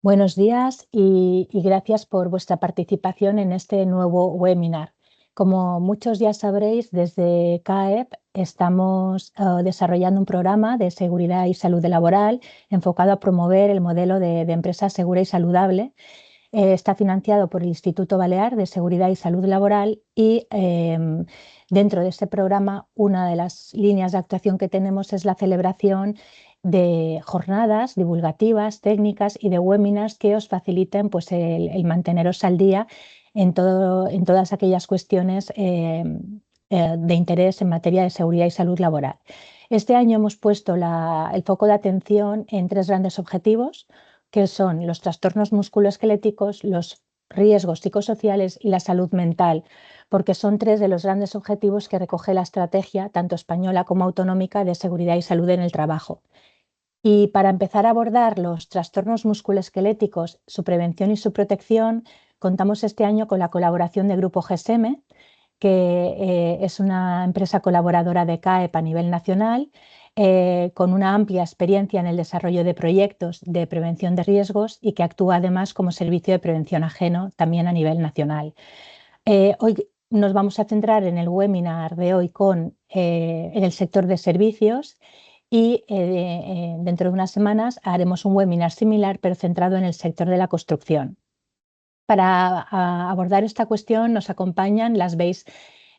Buenos días y gracias por vuestra participación en este nuevo webinar. Como muchos ya sabréis, desde CAEP estamos desarrollando un programa de seguridad y salud laboral enfocado a promover el modelo de empresa segura y saludable. Está financiado por el Instituto Balear de Seguridad y Salud Laboral y dentro de este programa una de las líneas de actuación que tenemos es la celebración de jornadas divulgativas, técnicas y de webinars que os faciliten pues, el manteneros al día en todas aquellas cuestiones de interés en materia de seguridad y salud laboral. Este año hemos puesto el foco de atención en tres grandes objetivos, que son los trastornos musculoesqueléticos, los riesgos psicosociales y la salud mental, porque son tres de los grandes objetivos que recoge la estrategia, tanto española como autonómica, de seguridad y salud en el trabajo. Y para empezar a abordar los trastornos musculoesqueléticos, su prevención y su protección, contamos este año con la colaboración de Grupo GSM, que es una empresa colaboradora de CAEP a nivel nacional, con una amplia experiencia en el desarrollo de proyectos de prevención de riesgos y que actúa además como servicio de prevención ajeno también a nivel nacional. Hoy nos vamos a centrar en el webinar de hoy en el sector de servicios y dentro de unas semanas haremos un webinar similar pero centrado en el sector de la construcción. Para abordar esta cuestión nos acompañan, las veis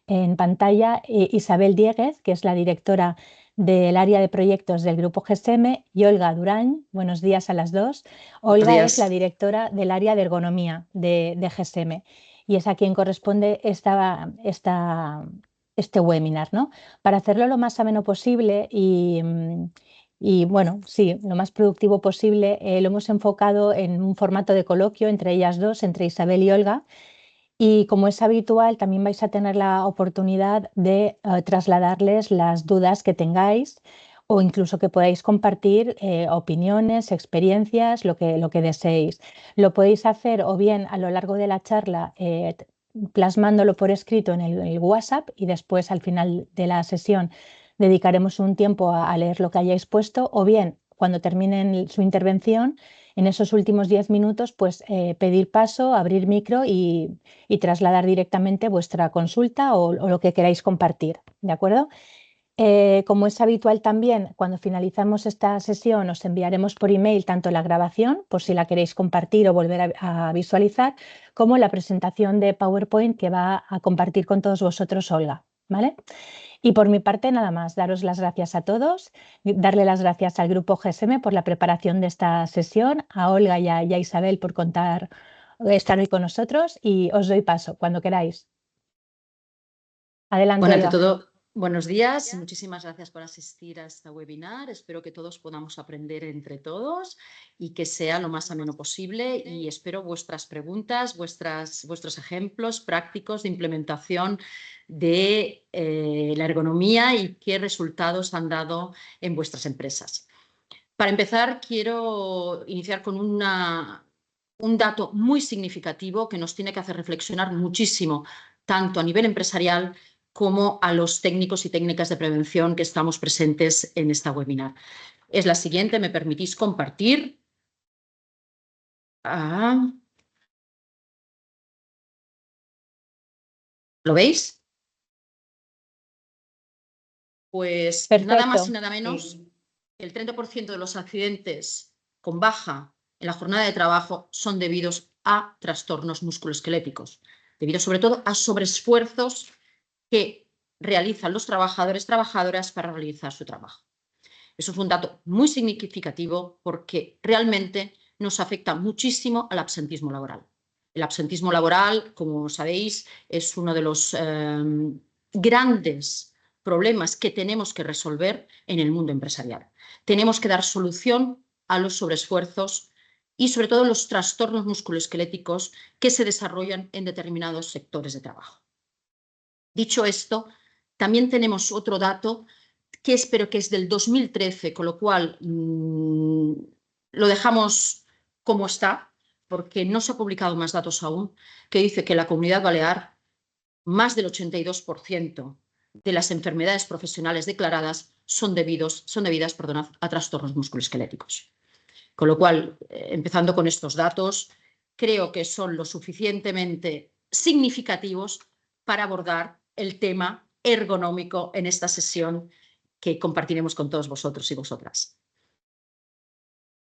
en pantalla, Isabel Dieguez, que es la directora del área de proyectos del Grupo GSM, y Olga Durán. Buenos días a las dos. Buenos Olga días. es la directora del área de ergonomía de GSM y es a quien corresponde este webinar, ¿no? Para hacerlo lo más ameno posible y bueno, sí, lo más productivo posible, lo hemos enfocado en un formato de coloquio entre ellas dos, entre Isabel y Olga. Y como es habitual, también vais a tener la oportunidad de trasladarles las dudas que tengáis o incluso que podáis compartir opiniones, experiencias, lo que deseéis. Lo podéis hacer o bien a lo largo de la charla plasmándolo por escrito en el WhatsApp y después al final de la sesión dedicaremos un tiempo a leer lo que hayáis puesto, o bien cuando terminen su intervención, en esos últimos 10 minutos, pues pedir paso, abrir micro y trasladar directamente vuestra consulta o lo que queráis compartir, ¿de acuerdo? Como es habitual también, cuando finalizamos esta sesión os enviaremos por email tanto la grabación, por si la queréis compartir o volver a visualizar, como la presentación de PowerPoint que va a compartir con todos vosotros Olga, ¿vale? Y por mi parte nada más, daros las gracias a todos, darle las gracias al Grupo GSM por la preparación de esta sesión, a Olga y a Isabel por estar hoy con nosotros, y os doy paso cuando queráis. Adelante, Bueno, ante Olga. todo, buenos días. Muchísimas gracias por asistir a este webinar. Espero que todos podamos aprender entre todos y que sea lo más ameno posible. Y espero vuestras preguntas, vuestros ejemplos prácticos de implementación de la ergonomía y qué resultados han dado en vuestras empresas. Para empezar, quiero iniciar con un dato muy significativo que nos tiene que hacer reflexionar muchísimo, tanto a nivel empresarial como a los técnicos y técnicas de prevención que estamos presentes en esta webinar. Es la siguiente, ¿me permitís compartir? ¿Lo veis? Pues Perfecto. nada más y nada menos, el 30% de los accidentes con baja en la jornada de trabajo son debidos a trastornos musculoesqueléticos, debido sobre todo a sobreesfuerzos que realizan los trabajadores, trabajadoras para realizar su trabajo. Eso es un dato muy significativo porque realmente nos afecta muchísimo al absentismo laboral. El absentismo laboral, como sabéis, es uno de los grandes problemas que tenemos que resolver en el mundo empresarial. Tenemos que dar solución a los sobreesfuerzos y sobre todo los trastornos musculoesqueléticos que se desarrollan en determinados sectores de trabajo. Dicho esto, también tenemos otro dato que espero que es del 2013, con lo cual lo dejamos como está, porque no se han publicado más datos aún, que dice que en la Comunidad Balear más del 82% de las enfermedades profesionales declaradas son debidas a trastornos musculoesqueléticos. Con lo cual, empezando con estos datos, creo que son lo suficientemente significativos para abordar el tema ergonómico en esta sesión que compartiremos con todos vosotros y vosotras.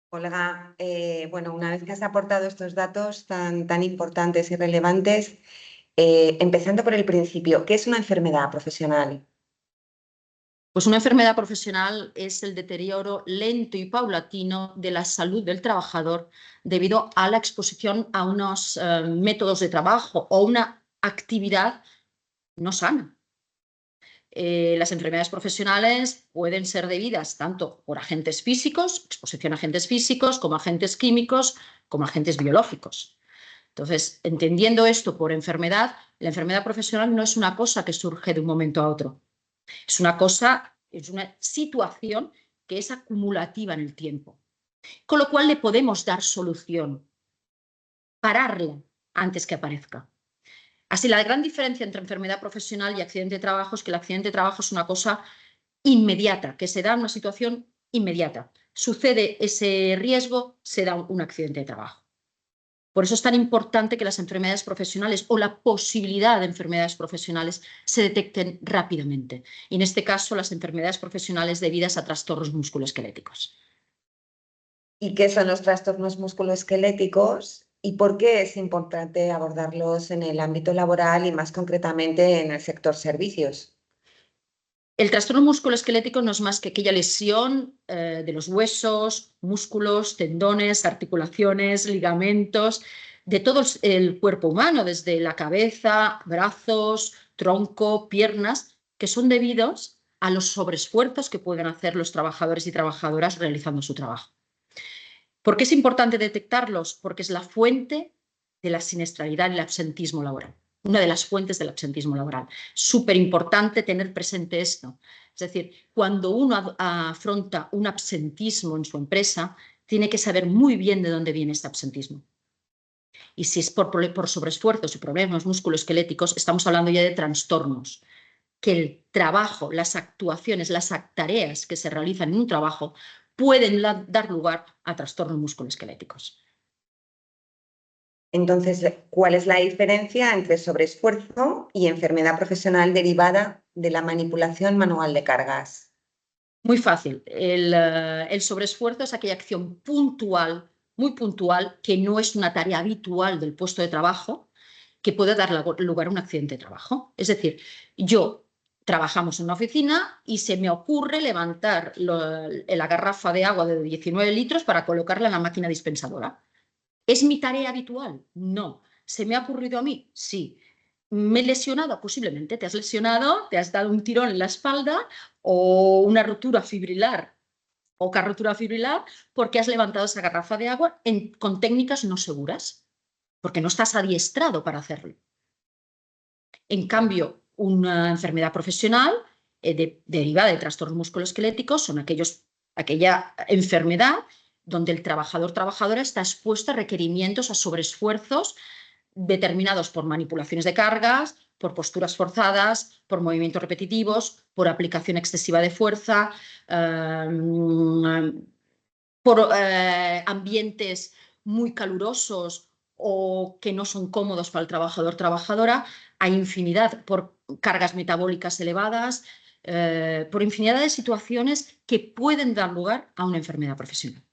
Olga, bueno, una vez que has aportado estos datos tan importantes y relevantes, empezando por el principio, ¿qué es una enfermedad profesional? Pues una enfermedad profesional es el deterioro lento y paulatino de la salud del trabajador debido a la exposición a unos métodos de trabajo o una actividad no sana. Las enfermedades profesionales pueden ser debidas tanto por agentes físicos, exposición a agentes físicos, como agentes químicos, como agentes biológicos. Entonces, entendiendo esto por enfermedad, la enfermedad profesional no es una cosa que surge de un momento a otro. Es una situación que es acumulativa en el tiempo. Con lo cual le podemos dar solución, pararla antes que aparezca. Así, la gran diferencia entre enfermedad profesional y accidente de trabajo es que el accidente de trabajo es una cosa inmediata, que se da en una situación inmediata. Sucede ese riesgo, se da un accidente de trabajo. Por eso es tan importante que las enfermedades profesionales o la posibilidad de enfermedades profesionales se detecten rápidamente. Y en este caso, las enfermedades profesionales debidas a trastornos musculoesqueléticos. ¿Y qué son los trastornos musculoesqueléticos y por qué es importante abordarlos en el ámbito laboral y más concretamente en el sector servicios? El trastorno musculoesquelético no es más que aquella lesión de los huesos, músculos, tendones, articulaciones, ligamentos, de todo el cuerpo humano, desde la cabeza, brazos, tronco, piernas, que son debidos a los sobreesfuerzos que pueden hacer los trabajadores y trabajadoras realizando su trabajo. ¿Por qué es importante detectarlos? Porque es la fuente de la siniestralidad y el absentismo laboral. Una de las fuentes del absentismo laboral. Súper importante tener presente esto. Es decir, cuando uno afronta un absentismo en su empresa, tiene que saber muy bien de dónde viene este absentismo. Y si es por sobreesfuerzos y problemas musculoesqueléticos, estamos hablando ya de trastornos. Que el trabajo, las actuaciones, las tareas que se realizan en un trabajo pueden dar lugar a trastornos musculoesqueléticos. Entonces, ¿cuál es la diferencia entre sobreesfuerzo y enfermedad profesional derivada de la manipulación manual de cargas? Muy fácil. El sobreesfuerzo es aquella acción puntual, muy puntual, que no es una tarea habitual del puesto de trabajo, que puede dar lugar a un accidente de trabajo. Es decir, trabajamos en una oficina y se me ocurre levantar la garrafa de agua de 19 litros para colocarla en la máquina dispensadora. ¿Es mi tarea habitual? No. ¿Se me ha ocurrido a mí? Sí. ¿Me he lesionado? Posiblemente. ¿Te has lesionado? ¿Te has dado un tirón en la espalda o una rotura fibrilar? Poca rotura fibrilar porque has levantado esa garrafa de agua con técnicas no seguras, porque no estás adiestrado para hacerlo. En cambio, una enfermedad profesional derivada de trastornos musculoesqueléticos son aquella enfermedad donde el trabajadora está expuesto a requerimientos, a sobreesfuerzos determinados por manipulaciones de cargas, por posturas forzadas, por movimientos repetitivos, por aplicación excesiva de fuerza, por ambientes muy calurosos o que no son cómodos para el trabajador o trabajadora, hay infinidad, por cargas metabólicas elevadas, por infinidad de situaciones que pueden dar lugar a una enfermedad profesional.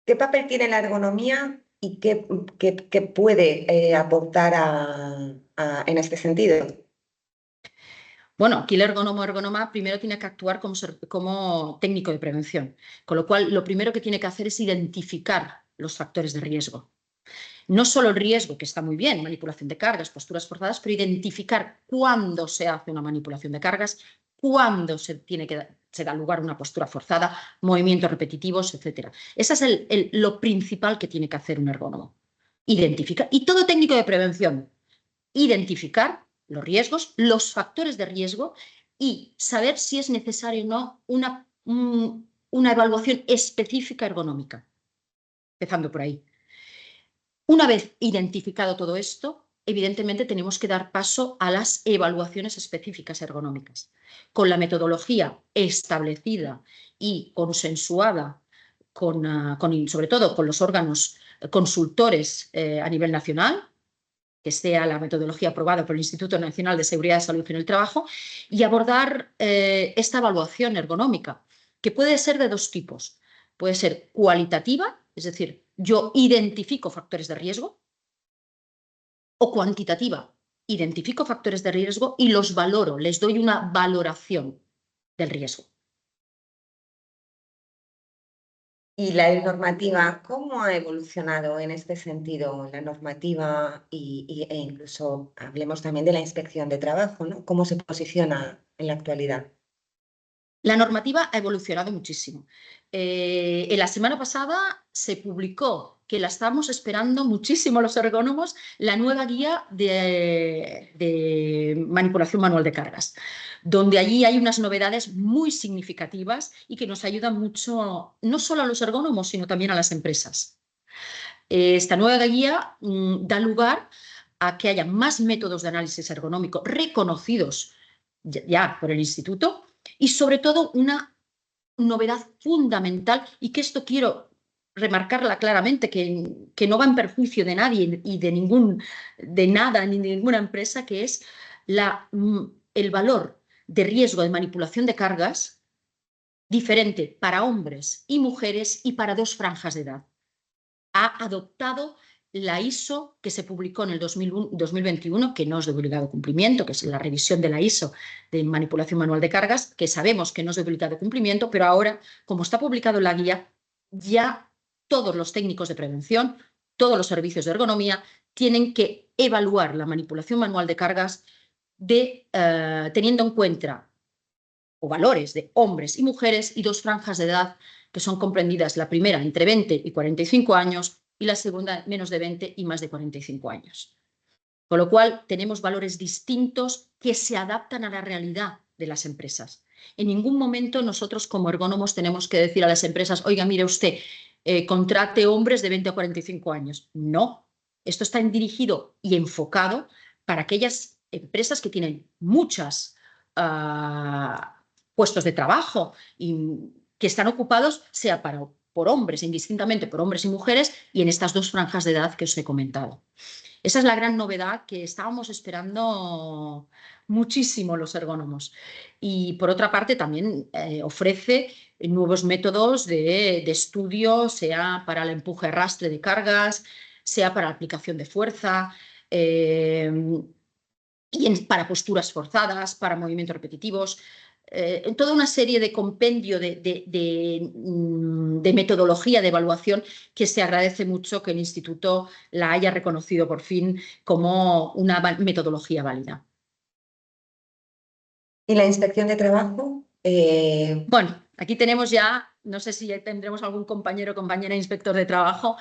¿Qué papel tiene la ergonomía y qué puede aportar en este sentido? Bueno, aquí el ergónoma primero tiene que actuar como técnico de prevención, con lo cual lo primero que tiene que hacer es identificar los factores de riesgo. No solo el riesgo, que está muy bien, manipulación de cargas, posturas forzadas, pero identificar cuándo se hace una manipulación de cargas, cuándo se da lugar a una postura forzada, movimientos repetitivos, etc. Ese es lo principal que tiene que hacer un ergónomo. Identificar, y todo técnico de prevención, identificar los riesgos, los factores de riesgo y saber si es necesario o no una evaluación específica ergonómica. Empezando por ahí. Una vez identificado todo esto, evidentemente tenemos que dar paso a las evaluaciones específicas ergonómicas, con la metodología establecida y consensuada sobre todo con los órganos consultores a nivel nacional, que sea la metodología aprobada por el Instituto Nacional de Seguridad y Salud en el Trabajo, y abordar esta evaluación ergonómica, que puede ser de dos tipos. Puede ser cualitativa, es decir, yo identifico factores de riesgo, o cuantitativa, identifico factores de riesgo y los valoro, les doy una valoración del riesgo. ¿Y la normativa, cómo ha evolucionado en este sentido? La normativa e incluso hablemos también de la inspección de trabajo, ¿no? ¿Cómo se posiciona en la actualidad? La normativa ha evolucionado muchísimo. En la semana pasada se publicó, que la estamos esperando muchísimo los ergónomos, la nueva guía de manipulación manual de cargas, donde allí hay unas novedades muy significativas y que nos ayudan mucho, no solo a los ergónomos, sino también a las empresas. Esta nueva guía da lugar a que haya más métodos de análisis ergonómico reconocidos ya por el Instituto, y sobre todo una novedad fundamental, y que esto quiero remarcarla claramente, que no va en perjuicio de nadie y de nada ni de ninguna empresa, que es el valor de riesgo de manipulación de cargas diferente para hombres y mujeres y para dos franjas de edad. Ha adoptado la ISO que se publicó en el 2021, que no es de obligado cumplimiento, que es la revisión de la ISO de manipulación manual de cargas, que sabemos que no es de obligado cumplimiento, pero ahora, como está publicado en la guía, ya todos los técnicos de prevención, todos los servicios de ergonomía, tienen que evaluar la manipulación manual de cargas teniendo en cuenta valores de hombres y mujeres y dos franjas de edad que son comprendidas, la primera entre 20 y 45 años y la segunda menos de 20 y más de 45 años. Con lo cual tenemos valores distintos que se adaptan a la realidad de las empresas. En ningún momento nosotros como ergónomos tenemos que decir a las empresas, oiga, mire usted, contrate hombres de 20 a 45 años. No, esto está dirigido y enfocado para aquellas empresas que tienen muchas puestos de trabajo y que están ocupados, sea por hombres, indistintamente por hombres y mujeres, y en estas dos franjas de edad que os he comentado. Esa es la gran novedad que estábamos esperando muchísimo los ergónomos. Y por otra parte también ofrece nuevos métodos de estudio, sea para el empuje arrastre de cargas, sea para la aplicación de fuerza, para posturas forzadas, para movimientos repetitivos. Toda una serie de compendio de metodología de evaluación que se agradece mucho que el Instituto la haya reconocido por fin como una metodología válida. ¿Y la inspección de trabajo? Bueno, aquí tenemos ya, no sé si ya tendremos algún compañero o compañera inspector de trabajo,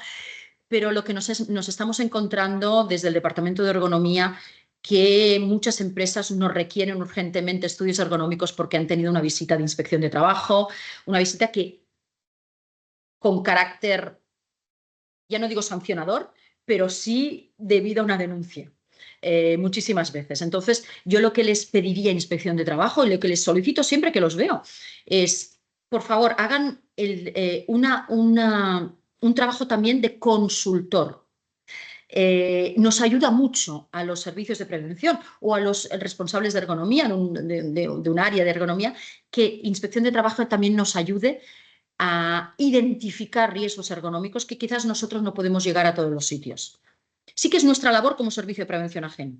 pero lo que nos estamos encontrando desde el Departamento de Ergonomía, que muchas empresas no requieren urgentemente estudios ergonómicos porque han tenido una visita de inspección de trabajo, una visita que con carácter, ya no digo sancionador, pero sí debido a una denuncia. Muchísimas veces. Entonces, yo lo que les pediría a Inspección de Trabajo y lo que les solicito siempre que los veo es, por favor, hagan un trabajo también de consultor. Nos ayuda mucho a los servicios de prevención o a los responsables de ergonomía, de un área de ergonomía, que Inspección de Trabajo también nos ayude a identificar riesgos ergonómicos que quizás nosotros no podemos llegar a todos los sitios. Sí que es nuestra labor como servicio de prevención ajeno,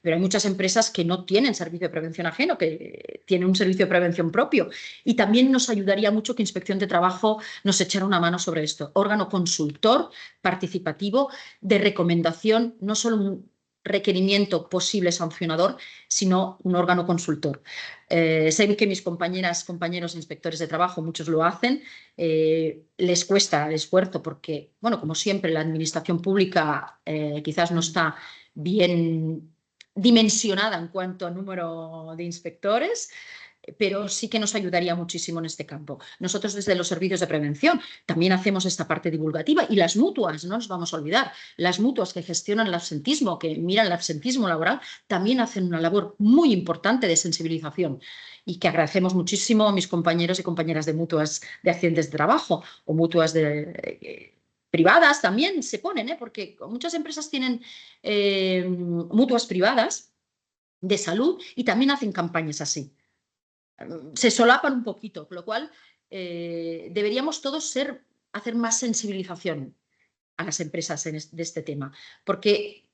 pero hay muchas empresas que no tienen servicio de prevención ajeno, que tienen un servicio de prevención propio, y también nos ayudaría mucho que Inspección de Trabajo nos echara una mano sobre esto. Órgano consultor, participativo, de recomendación, no solo un requerimiento posible sancionador, sino un órgano consultor. Sé que mis compañeros inspectores de trabajo, muchos lo hacen, les cuesta el esfuerzo porque, bueno, como siempre, la administración pública quizás no está bien dimensionada en cuanto a número de inspectores, pero sí que nos ayudaría muchísimo en este campo. Nosotros desde los servicios de prevención también hacemos esta parte divulgativa y las mutuas, no nos vamos a olvidar, las mutuas que gestionan el absentismo, que miran el absentismo laboral, también hacen una labor muy importante de sensibilización y que agradecemos muchísimo a mis compañeros y compañeras de mutuas de accidentes de trabajo o mutuas privadas también se ponen, porque muchas empresas tienen mutuas privadas de salud y también hacen campañas así. Se solapan un poquito, con lo cual deberíamos todos hacer más sensibilización a las empresas de este tema, porque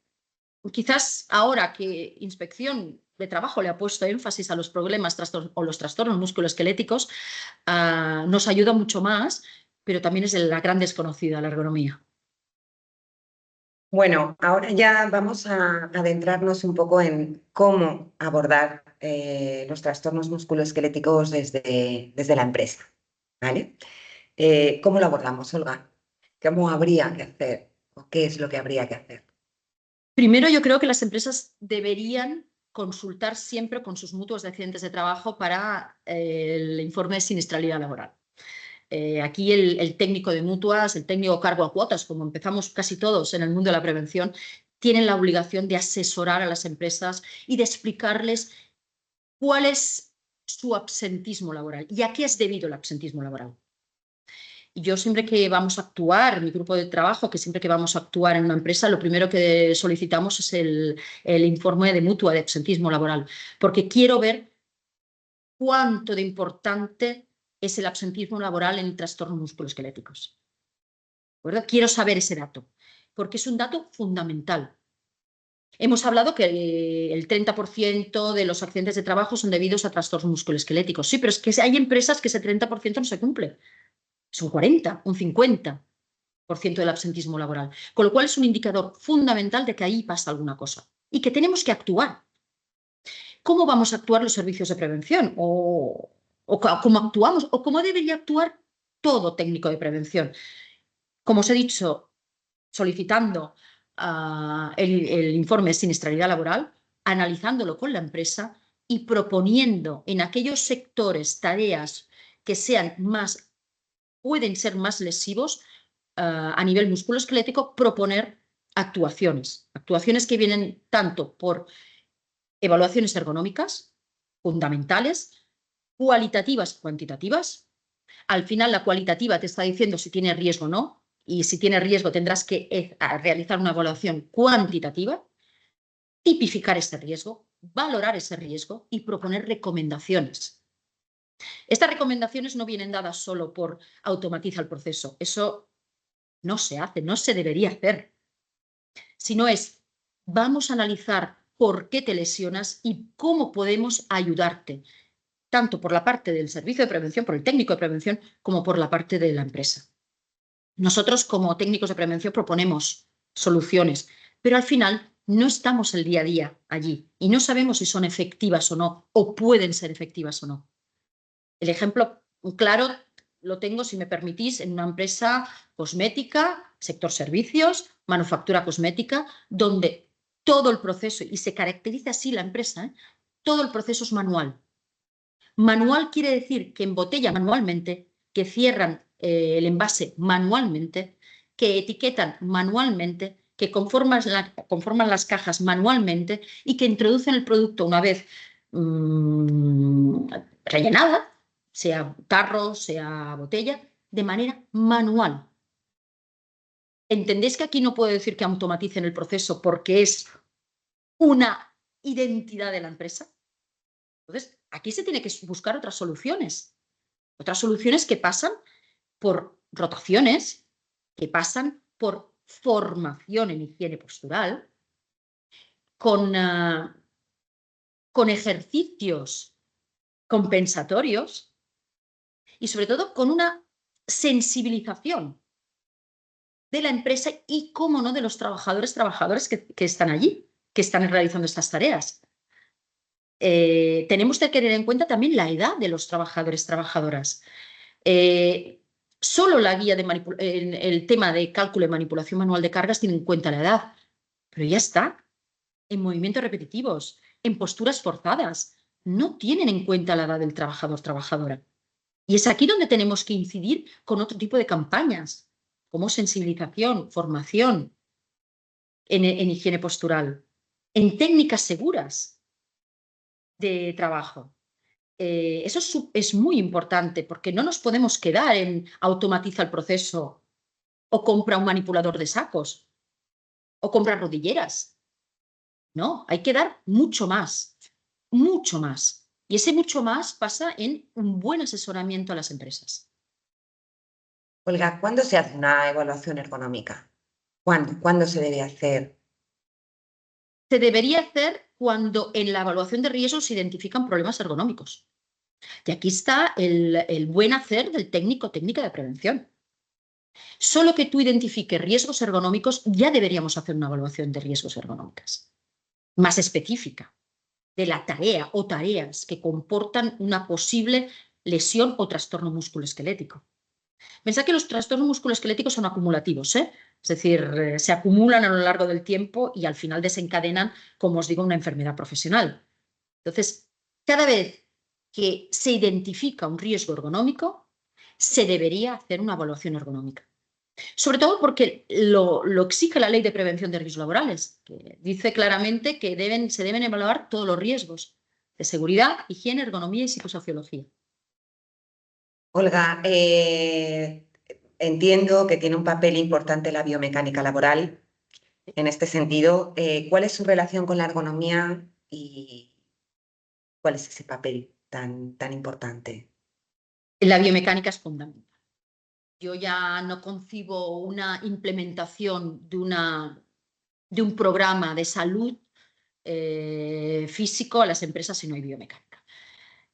quizás ahora que Inspección de Trabajo le ha puesto énfasis a los problemas o los trastornos musculoesqueléticos, nos ayuda mucho más, pero también es la gran desconocida, la ergonomía. Bueno, ahora ya vamos a adentrarnos un poco en cómo abordar los trastornos musculoesqueléticos desde la empresa, ¿vale? ¿Cómo lo abordamos, Olga? ¿Cómo habría que hacer? ¿O qué es lo que habría que hacer? Primero, yo creo que las empresas deberían consultar siempre con sus mutuos de accidentes de trabajo para el informe de siniestralidad laboral. Aquí el técnico de mutuas, el técnico cargo a cuotas, como empezamos casi todos en el mundo de la prevención, tienen la obligación de asesorar a las empresas y de explicarles cuál es su absentismo laboral y a qué es debido el absentismo laboral. Y yo siempre que vamos a actuar, mi grupo de trabajo, que siempre que vamos a actuar en una empresa, lo primero que solicitamos es el informe de mutua de absentismo laboral, porque quiero ver cuánto de importante es el absentismo laboral en trastornos musculoesqueléticos. ¿Verdad? Quiero saber ese dato, porque es un dato fundamental. Hemos hablado que el 30% de los accidentes de trabajo son debidos a trastornos musculoesqueléticos. Sí, pero es que hay empresas que ese 30% no se cumple. Es un 40, un 50% del absentismo laboral. Con lo cual es un indicador fundamental de que ahí pasa alguna cosa y que tenemos que actuar. ¿Cómo vamos a actuar los servicios de prevención? ¿O cómo actuamos? ¿O cómo debería actuar todo técnico de prevención? Como os he dicho, solicitando el informe de siniestralidad laboral, analizándolo con la empresa y proponiendo en aquellos sectores, tareas que pueden ser más lesivos a nivel musculoesquelético, proponer actuaciones que vienen tanto por evaluaciones ergonómicas fundamentales, cualitativas y cuantitativas. Al final la cualitativa te está diciendo si tiene riesgo o no, y si tiene riesgo tendrás que realizar una evaluación cuantitativa, tipificar ese riesgo, valorar ese riesgo y proponer recomendaciones. Estas recomendaciones no vienen dadas solo por automatiza el proceso, eso no se hace, no se debería hacer, sino vamos a analizar por qué te lesionas y cómo podemos ayudarte, tanto por la parte del servicio de prevención, por el técnico de prevención, como por la parte de la empresa. Nosotros, como técnicos de prevención, proponemos soluciones, pero al final no estamos el día a día allí y no sabemos si son efectivas o no, o pueden ser efectivas o no. El ejemplo claro lo tengo, si me permitís, en una empresa cosmética, sector servicios, manufactura cosmética, donde todo el proceso, y se caracteriza así la empresa, todo el proceso es manual. Manual quiere decir que embotellan manualmente, que cierran el envase manualmente, que etiquetan manualmente, que conforman las cajas manualmente y que introducen el producto una vez rellenada, sea tarro, sea botella, de manera manual. ¿Entendéis que aquí no puedo decir que automaticen el proceso porque es una identidad de la empresa? Entonces, aquí se tiene que buscar otras soluciones que pasan por rotaciones, que pasan por formación en higiene postural, con ejercicios compensatorios y sobre todo con una sensibilización de la empresa y, cómo no, de los trabajadoras que están allí, que están realizando estas tareas. Tenemos que tener en cuenta también la edad de los trabajadoras. Solo la guía el tema de cálculo y manipulación manual de cargas tiene en cuenta la edad, pero ya está, en movimientos repetitivos, en posturas forzadas. no tienen en cuenta la edad del trabajador-trabajadora. Y es aquí donde tenemos que incidir con otro tipo de campañas, como sensibilización, formación en higiene postural, en técnicas seguras de trabajo. Eso es muy importante porque no nos podemos quedar en automatiza el proceso o compra un manipulador de sacos o compra rodilleras. No, hay que dar mucho más, mucho más. Y ese mucho más pasa en un buen asesoramiento a las empresas. Olga, ¿cuándo se hace una evaluación ergonómica? ¿Cuándo se debe hacer? Se debería hacer cuando en la evaluación de riesgos se identifican problemas ergonómicos. Y aquí está el buen hacer del técnica de prevención. Solo que tú identifiques riesgos ergonómicos, ya deberíamos hacer una evaluación de riesgos ergonómicas más específica de la tarea o tareas que comportan una posible lesión o trastorno musculoesquelético. Pensad que los trastornos musculoesqueléticos son acumulativos, ¿eh? Es decir, se acumulan a lo largo del tiempo y al final desencadenan, como os digo, una enfermedad profesional. Entonces, cada vez que se identifica un riesgo ergonómico, se debería hacer una evaluación ergonómica. Sobre todo porque lo exige la Ley de Prevención de Riesgos Laborales, que dice claramente que se deben evaluar todos los riesgos de seguridad, higiene, ergonomía y psicosociología. Olga, entiendo que tiene un papel importante la biomecánica laboral. En este sentido, ¿cuál es su relación con la ergonomía y cuál es ese papel tan importante? La biomecánica es fundamental. Yo ya no concibo una implementación de un programa de salud físico a las empresas si no hay biomecánica.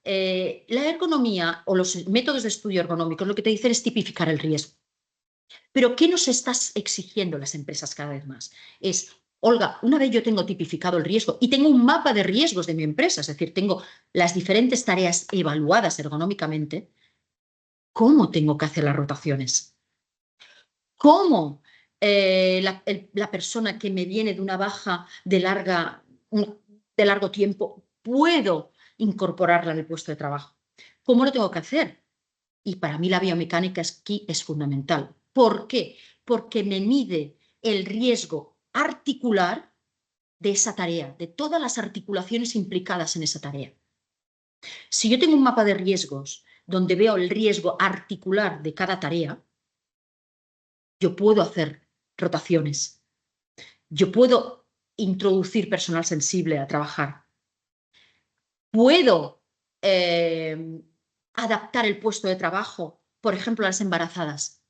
La ergonomía o los métodos de estudio ergonómicos lo que te dicen es tipificar el riesgo. Pero ¿qué nos estás exigiendo las empresas cada vez más? Es, Olga, una vez yo tengo tipificado el riesgo y tengo un mapa de riesgos de mi empresa, es decir, tengo las diferentes tareas evaluadas ergonómicamente, ¿cómo tengo que hacer las rotaciones? ¿Cómo la persona que me viene de una baja de largo tiempo puedo incorporarla en el puesto de trabajo? ¿Cómo lo tengo que hacer? Y para mí la biomecánica aquí es fundamental. ¿Por qué? Porque me mide el riesgo articular de esa tarea, de todas las articulaciones implicadas en esa tarea. Si yo tengo un mapa de riesgos donde veo el riesgo articular de cada tarea, yo puedo hacer rotaciones, yo puedo introducir personal sensible a trabajar, puedo adaptar el puesto de trabajo, por ejemplo, a las embarazadas,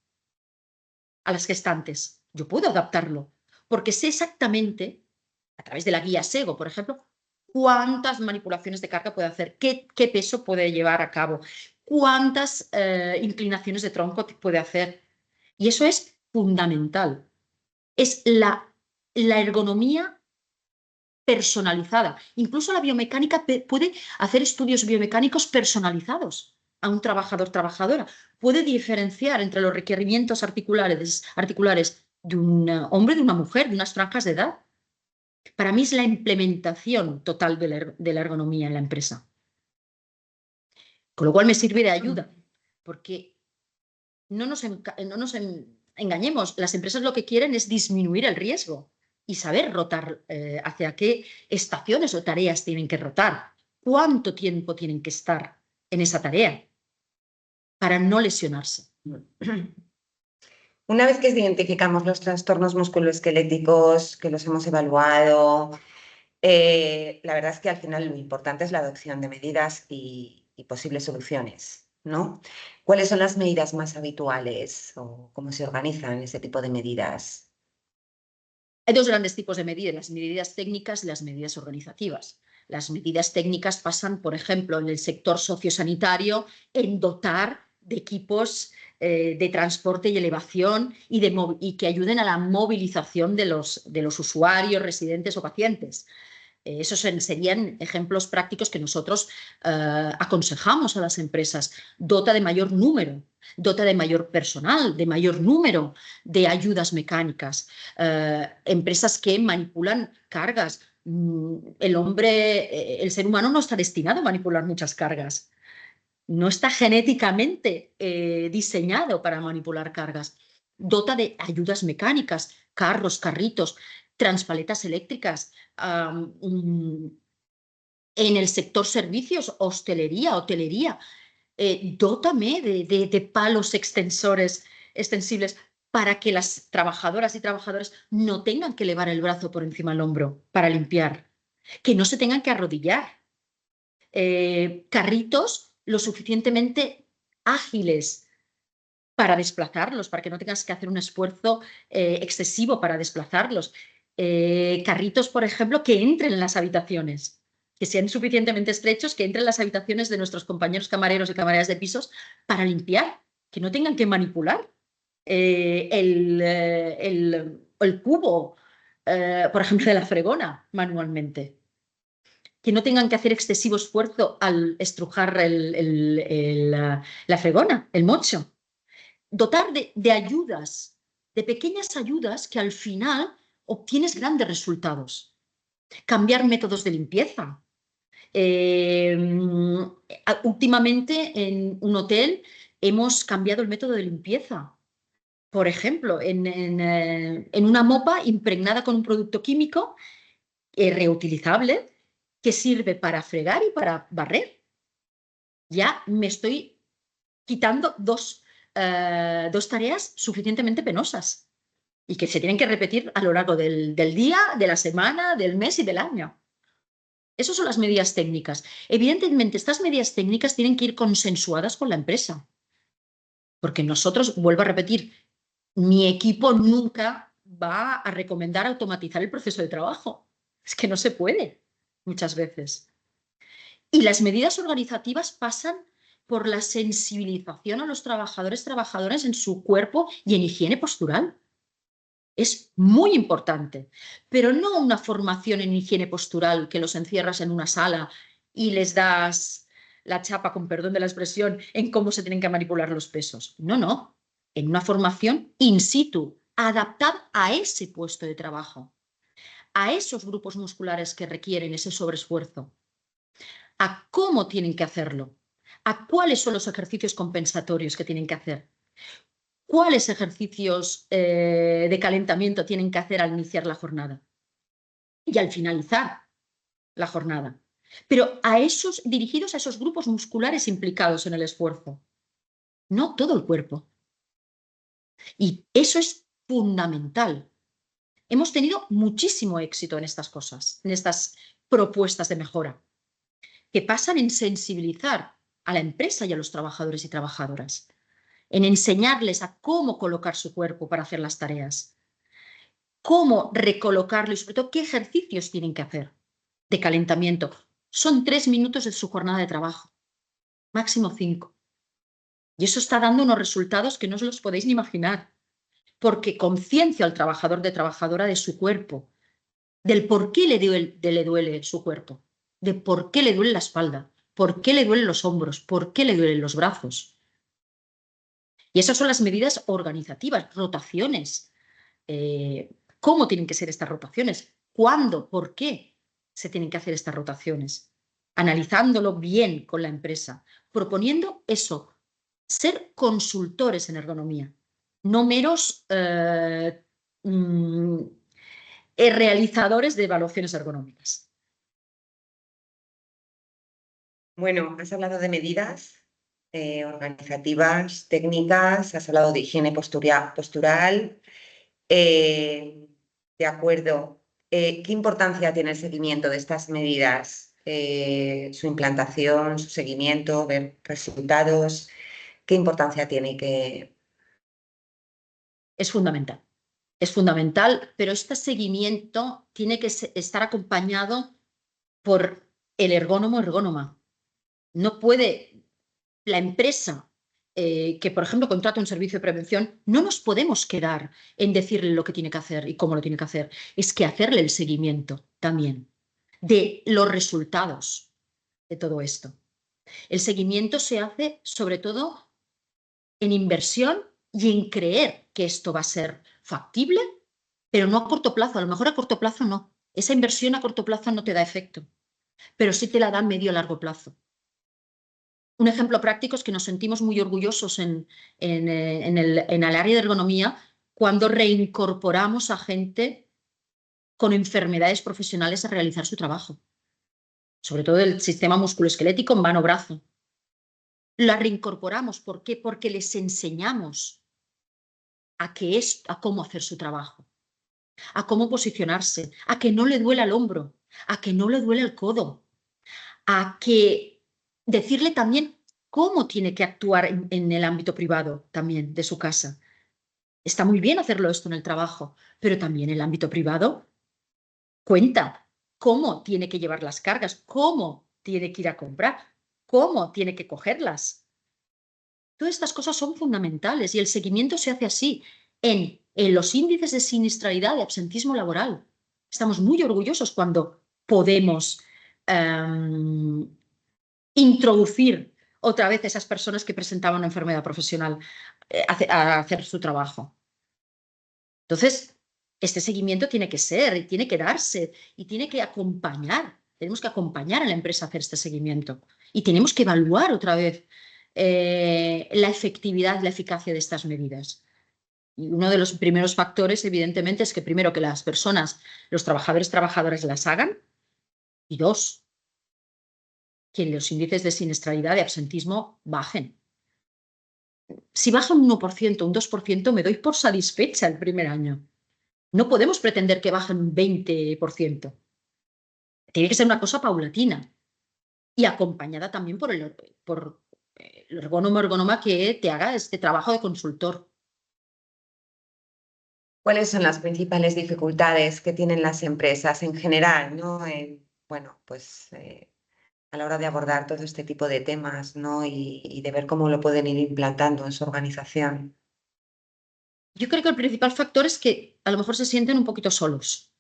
a las gestantes. Yo puedo adaptarlo, porque sé exactamente, a través de la guía SEGO, por ejemplo, cuántas manipulaciones de carga puede hacer, qué peso puede llevar a cabo, cuántas inclinaciones de tronco puede hacer. Y eso es fundamental. Es la ergonomía personalizada. Incluso la biomecánica puede hacer estudios biomecánicos personalizados a un trabajador-trabajadora. Puede diferenciar entre los requerimientos articulares de un hombre y de una mujer, de unas franjas de edad. Para mí es la implementación total de la ergonomía en la empresa. Con lo cual me sirve de ayuda, porque no nos engañemos, las empresas lo que quieren es disminuir el riesgo y saber rotar hacia qué estaciones o tareas tienen que rotar, cuánto tiempo tienen que estar en esa tarea para no lesionarse. Una vez que identificamos los trastornos musculoesqueléticos, que los hemos evaluado, la verdad es que al final lo importante es la adopción de medidas y posibles soluciones, ¿no? ¿Cuáles son las medidas más habituales o cómo se organizan ese tipo de medidas? Hay dos grandes tipos de medidas, las medidas técnicas y las medidas organizativas. Las medidas técnicas pasan, por ejemplo, en el sector sociosanitario, en dotar de equipos de transporte y elevación y que ayuden a la movilización de los usuarios, residentes o pacientes. Esos serían ejemplos prácticos que nosotros aconsejamos a las empresas. Dota de mayor número, dota de mayor personal, de mayor número de ayudas mecánicas. Empresas que manipulan cargas, el ser humano no está destinado a manipular muchas cargas. No está genéticamente diseñado para manipular cargas. Dota de ayudas mecánicas, carros, carritos, transpaletas eléctricas. En el sector servicios, hotelería, dótame de palos extensibles para que las trabajadoras y trabajadores no tengan que elevar el brazo por encima del hombro para limpiar, que no se tengan que arrodillar. Carritos lo suficientemente ágiles para desplazarlos, para que no tengas que hacer un esfuerzo excesivo para desplazarlos. Carritos, por ejemplo, que entren en las habitaciones, que sean suficientemente estrechos, que entren en las habitaciones de nuestros compañeros camareros y camareras de pisos para limpiar, que no tengan que manipular el cubo, por ejemplo, de la fregona manualmente, que no tengan que hacer excesivo esfuerzo al estrujar la fregona, el mocho. Dotar de ayudas, de pequeñas ayudas que al final obtienes grandes resultados. Cambiar métodos de limpieza. Últimamente en un hotel hemos cambiado el método de limpieza. Por ejemplo, en una mopa impregnada con un producto químico reutilizable que sirve para fregar y para barrer. Ya me estoy quitando dos tareas suficientemente penosas y que se tienen que repetir a lo largo del día, de la semana, del mes y del año. Esas son las medidas técnicas. Evidentemente, estas medidas técnicas tienen que ir consensuadas con la empresa. Porque nosotros, vuelvo a repetir, mi equipo nunca va a recomendar automatizar el proceso de trabajo. Es que no se puede muchas veces. Y las medidas organizativas pasan por la sensibilización a los trabajadoras en su cuerpo y en higiene postural. Es muy importante, pero no una formación en higiene postural que los encierras en una sala y les das la chapa, con perdón de la expresión, en cómo se tienen que manipular los pesos. No, no. En una formación in situ, adaptada a ese puesto de trabajo, a esos grupos musculares que requieren ese sobreesfuerzo, a cómo tienen que hacerlo, a cuáles son los ejercicios compensatorios que tienen que hacer, cuáles ejercicios de calentamiento tienen que hacer al iniciar la jornada y al finalizar la jornada. Pero dirigidos a esos grupos musculares implicados en el esfuerzo, no todo el cuerpo. Y eso es fundamental. Hemos tenido muchísimo éxito en estas cosas, en estas propuestas de mejora, que pasan en sensibilizar a la empresa y a los trabajadores y trabajadoras, en enseñarles a cómo colocar su cuerpo para hacer las tareas, cómo recolocarlo y sobre todo qué ejercicios tienen que hacer de calentamiento. Son 3 minutos de su jornada de trabajo, máximo 5. Y eso está dando unos resultados que no os los podéis ni imaginar, porque conciencia al trabajador de trabajadora de su cuerpo, del por qué le duele su cuerpo, de por qué le duele la espalda, por qué le duelen los hombros, por qué le duelen los brazos. Y esas son las medidas organizativas, rotaciones. ¿Cómo tienen que ser estas rotaciones? ¿Cuándo? ¿Por qué se tienen que hacer estas rotaciones? Analizándolo bien con la empresa, proponiendo eso, ser consultores en ergonomía, no meros realizadores de evaluaciones ergonómicas. Bueno, has hablado de medidas organizativas, técnicas, has hablado de higiene postural. De acuerdo. ¿Qué importancia tiene el seguimiento de estas medidas? Su implantación, su seguimiento, ver resultados. ¿Qué importancia tiene? Es fundamental. Es fundamental, pero este seguimiento tiene que estar acompañado por el ergónoma. No puede la empresa que, por ejemplo, contrata un servicio de prevención, no nos podemos quedar en decirle lo que tiene que hacer y cómo lo tiene que hacer. Es que hacerle el seguimiento también de los resultados de todo esto. El seguimiento se hace sobre todo en inversión y en creer que esto va a ser factible, pero no a corto plazo. A lo mejor a corto plazo no, esa inversión a corto plazo no te da efecto, pero sí te la da a medio a largo plazo. Un ejemplo práctico es que nos sentimos muy orgullosos en el área de ergonomía cuando reincorporamos a gente con enfermedades profesionales a realizar su trabajo, sobre todo el sistema musculoesquelético, mano-brazo. La reincorporamos, ¿por qué? Porque les enseñamos a cómo hacer su trabajo, a cómo posicionarse, a que no le duela el hombro, a que no le duele el codo, a que decirle también cómo tiene que actuar en el ámbito privado también de su casa. Está muy bien hacerlo esto en el trabajo, pero también en el ámbito privado cuenta cómo tiene que llevar las cargas, cómo tiene que ir a comprar, cómo tiene que cogerlas. Todas estas cosas son fundamentales y el seguimiento se hace así en los índices de siniestralidad, de absentismo laboral. Estamos muy orgullosos cuando podemos introducir otra vez a esas personas que presentaban una enfermedad profesional a hacer su trabajo. Entonces, este seguimiento tiene que ser, y tiene que darse, y tiene que acompañar. Tenemos que acompañar a la empresa a hacer este seguimiento. Y tenemos que evaluar otra vez la efectividad, la eficacia de estas medidas. Y uno de los primeros factores, evidentemente, es que primero que las personas, los trabajadores, trabajadoras las hagan, y dos, que los índices de siniestralidad, de absentismo, bajen. Si baja un 1%, un 2%, me doy por satisfecha el primer año. No podemos pretender que bajen un 20%. Tiene que ser una cosa paulatina y acompañada también por el ergónomo o ergónoma que te haga este trabajo de consultor. ¿Cuáles son las principales dificultades que tienen las empresas en general, ¿no? Bueno, pues a la hora de abordar todo este tipo de temas, ¿no? Y de ver cómo lo pueden ir implantando en su organización. Yo creo que el principal factor es que a lo mejor se sienten un poquito solos.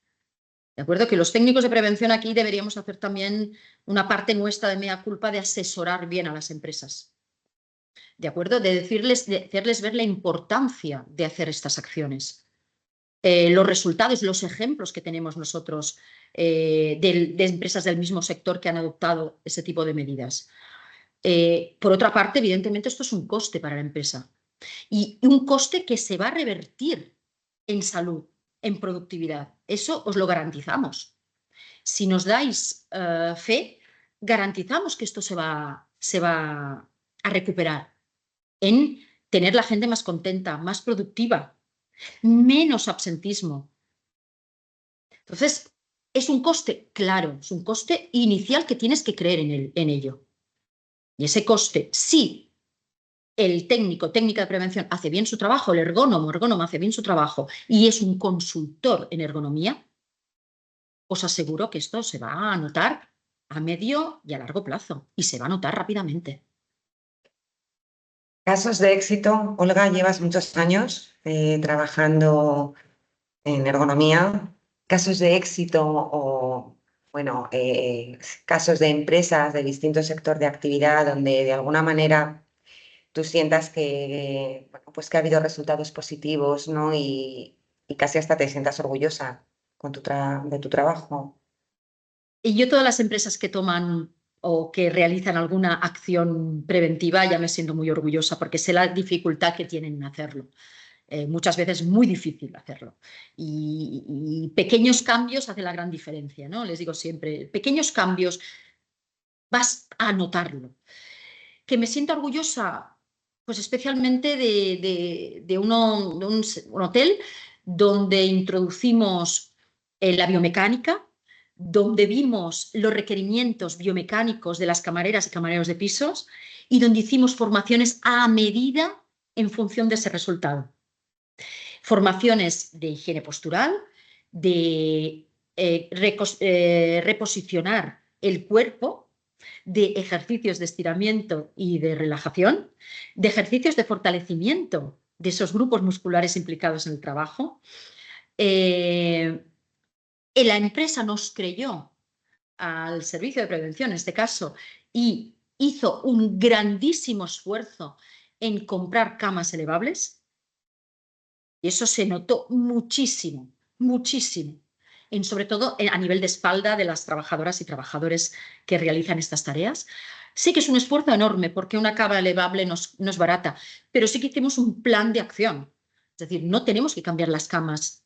¿De acuerdo? Que los técnicos de prevención aquí deberíamos hacer también una parte nuestra de mea culpa de asesorar bien a las empresas. ¿De acuerdo? De hacerles ver la importancia de hacer estas acciones. Los resultados, los ejemplos que tenemos nosotros de empresas del mismo sector que han adoptado ese tipo de medidas. Por otra parte, evidentemente, esto es un coste para la empresa y un coste que se va a revertir en salud, en productividad. Eso os lo garantizamos. Si nos dais fe, garantizamos que esto se va a recuperar en tener la gente más contenta, más productiva, menos absentismo. Entonces, ¿es un coste? Claro, es un coste inicial que tienes que creer en ello. Y ese coste, si el técnica de prevención hace bien su trabajo, el ergónomo hace bien su trabajo y es un consultor en ergonomía, os aseguro que esto se va a notar a medio y a largo plazo y se va a notar rápidamente. Casos de éxito. Olga, llevas muchos años trabajando en ergonomía. Casos de éxito o, bueno, casos de empresas de distinto sector de actividad donde de alguna manera tú sientas que, bueno, pues que ha habido resultados positivos, ¿no? Y casi hasta te sientas orgullosa de tu trabajo. Y yo todas las empresas que toman o que realizan alguna acción preventiva ya me siento muy orgullosa porque sé la dificultad que tienen en hacerlo. Muchas veces es muy difícil hacerlo. Y pequeños cambios hacen la gran diferencia, ¿no? Les digo siempre, pequeños cambios, vas a notarlo. Que me siento orgullosa, pues especialmente de un hotel donde introducimos la biomecánica, donde vimos los requerimientos biomecánicos de las camareras y camareros de pisos y donde hicimos formaciones a medida en función de ese resultado. Formaciones de higiene postural, de reposicionar el cuerpo, de ejercicios de estiramiento y de relajación, de ejercicios de fortalecimiento de esos grupos musculares implicados en el trabajo. La empresa nos creyó al servicio de prevención, en este caso, y hizo un grandísimo esfuerzo en comprar camas elevables. Y eso se notó muchísimo, muchísimo. sobre todo a nivel de espalda de las trabajadoras y trabajadores que realizan estas tareas. Sí que es un esfuerzo enorme porque una cama elevable no es barata, pero sí que hicimos un plan de acción. Es decir, no tenemos que cambiar las camas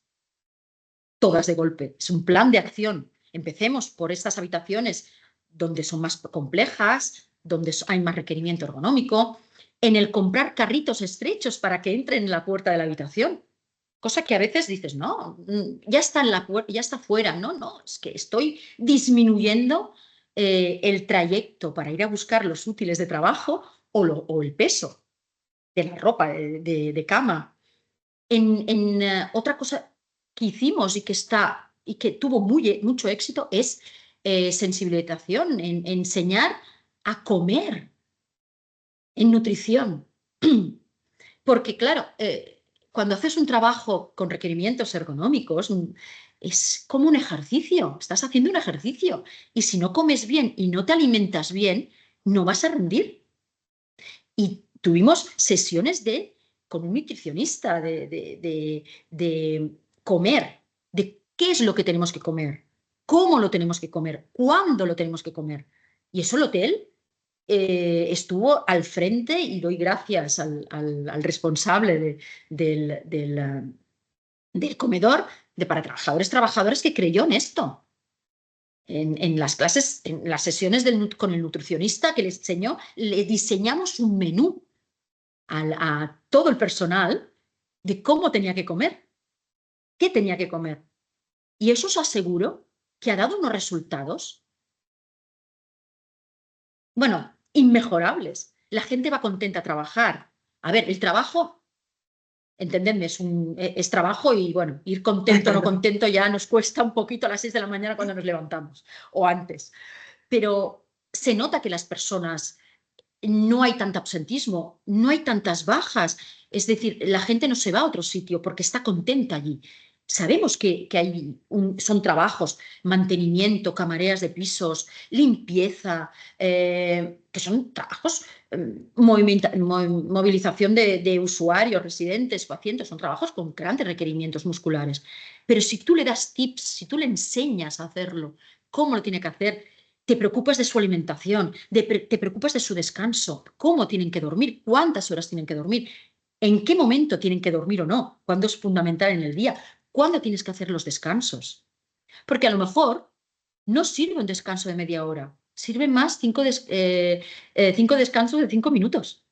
todas de golpe, es un plan de acción. Empecemos por estas habitaciones donde son más complejas, donde hay más requerimiento ergonómico, en el comprar carritos estrechos para que entren en la puerta de la habitación. Cosa que a veces dices, no, ya está, ya está fuera. No, es que estoy disminuyendo el trayecto para ir a buscar los útiles de trabajo o el peso de la ropa de cama. Otra cosa que hicimos y que tuvo mucho éxito es sensibilización, en enseñar a comer en nutrición. Porque, claro, cuando haces un trabajo con requerimientos ergonómicos, es como un ejercicio, estás haciendo un ejercicio. Y si no comes bien y no te alimentas bien, no vas a rendir. Y tuvimos sesiones con un nutricionista de comer, de qué es lo que tenemos que comer, cómo lo tenemos que comer, cuándo lo tenemos que comer. Y eso el hotel estuvo al frente, y doy gracias al responsable del comedor para trabajadores que creyó en esto. En las clases, en las sesiones con el nutricionista que le enseñó, le diseñamos un menú a todo el personal de cómo tenía que comer, qué tenía que comer. Y eso os aseguro que ha dado unos resultados, bueno, inmejorables. La gente va contenta a trabajar. A ver, el trabajo, entendedme, es trabajo y, bueno, ir contento o no contento ya nos cuesta un poquito a las 6 de la mañana cuando nos levantamos, o antes. Pero se nota que las personas, no hay tanto absentismo, no hay tantas bajas. Es decir, la gente no se va a otro sitio porque está contenta allí. Sabemos que son trabajos, mantenimiento, camareras de pisos, limpieza, que son trabajos, movilización de usuarios, residentes, pacientes, son trabajos con grandes requerimientos musculares. Pero si tú le das tips, si tú le enseñas a hacerlo, cómo lo tiene que hacer, te preocupas de su alimentación, te preocupas de su descanso, cómo tienen que dormir, cuántas horas tienen que dormir, en qué momento tienen que dormir o no, cuándo es fundamental en el día, cuándo tienes que hacer los descansos. Porque a lo mejor no sirve un descanso de media hora, sirven más 5 descansos de 5 minutos.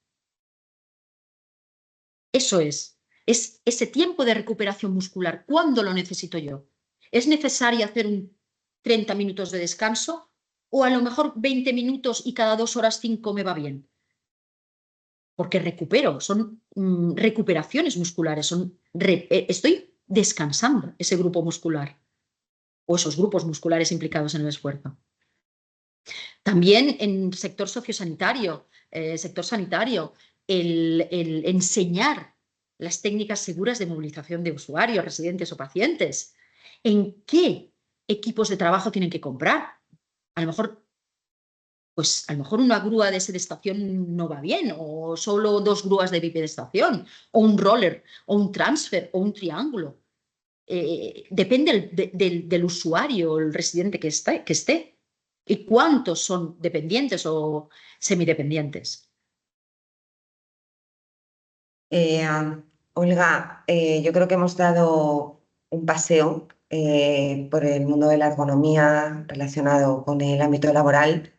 Eso es ese tiempo de recuperación muscular. ¿Cuándo lo necesito yo? ¿Es necesario hacer 30 minutos de descanso? ¿O a lo mejor 20 minutos y cada 2 horas 5 me va bien? Porque recupero, son recuperaciones musculares, estoy descansando ese grupo muscular o esos grupos musculares implicados en el esfuerzo. También en sector sociosanitario, sector sanitario, el enseñar las técnicas seguras de movilización de usuarios, residentes o pacientes. ¿En qué equipos de trabajo tienen que comprar? A lo mejor una grúa de sedestación no va bien, o solo 2 grúas de bipedestación, o un roller, o un transfer, o un triángulo. Depende del usuario, el residente que esté. ¿Y cuántos son dependientes o semidependientes? Olga, yo creo que hemos dado un paseo por el mundo de la ergonomía relacionado con el ámbito laboral.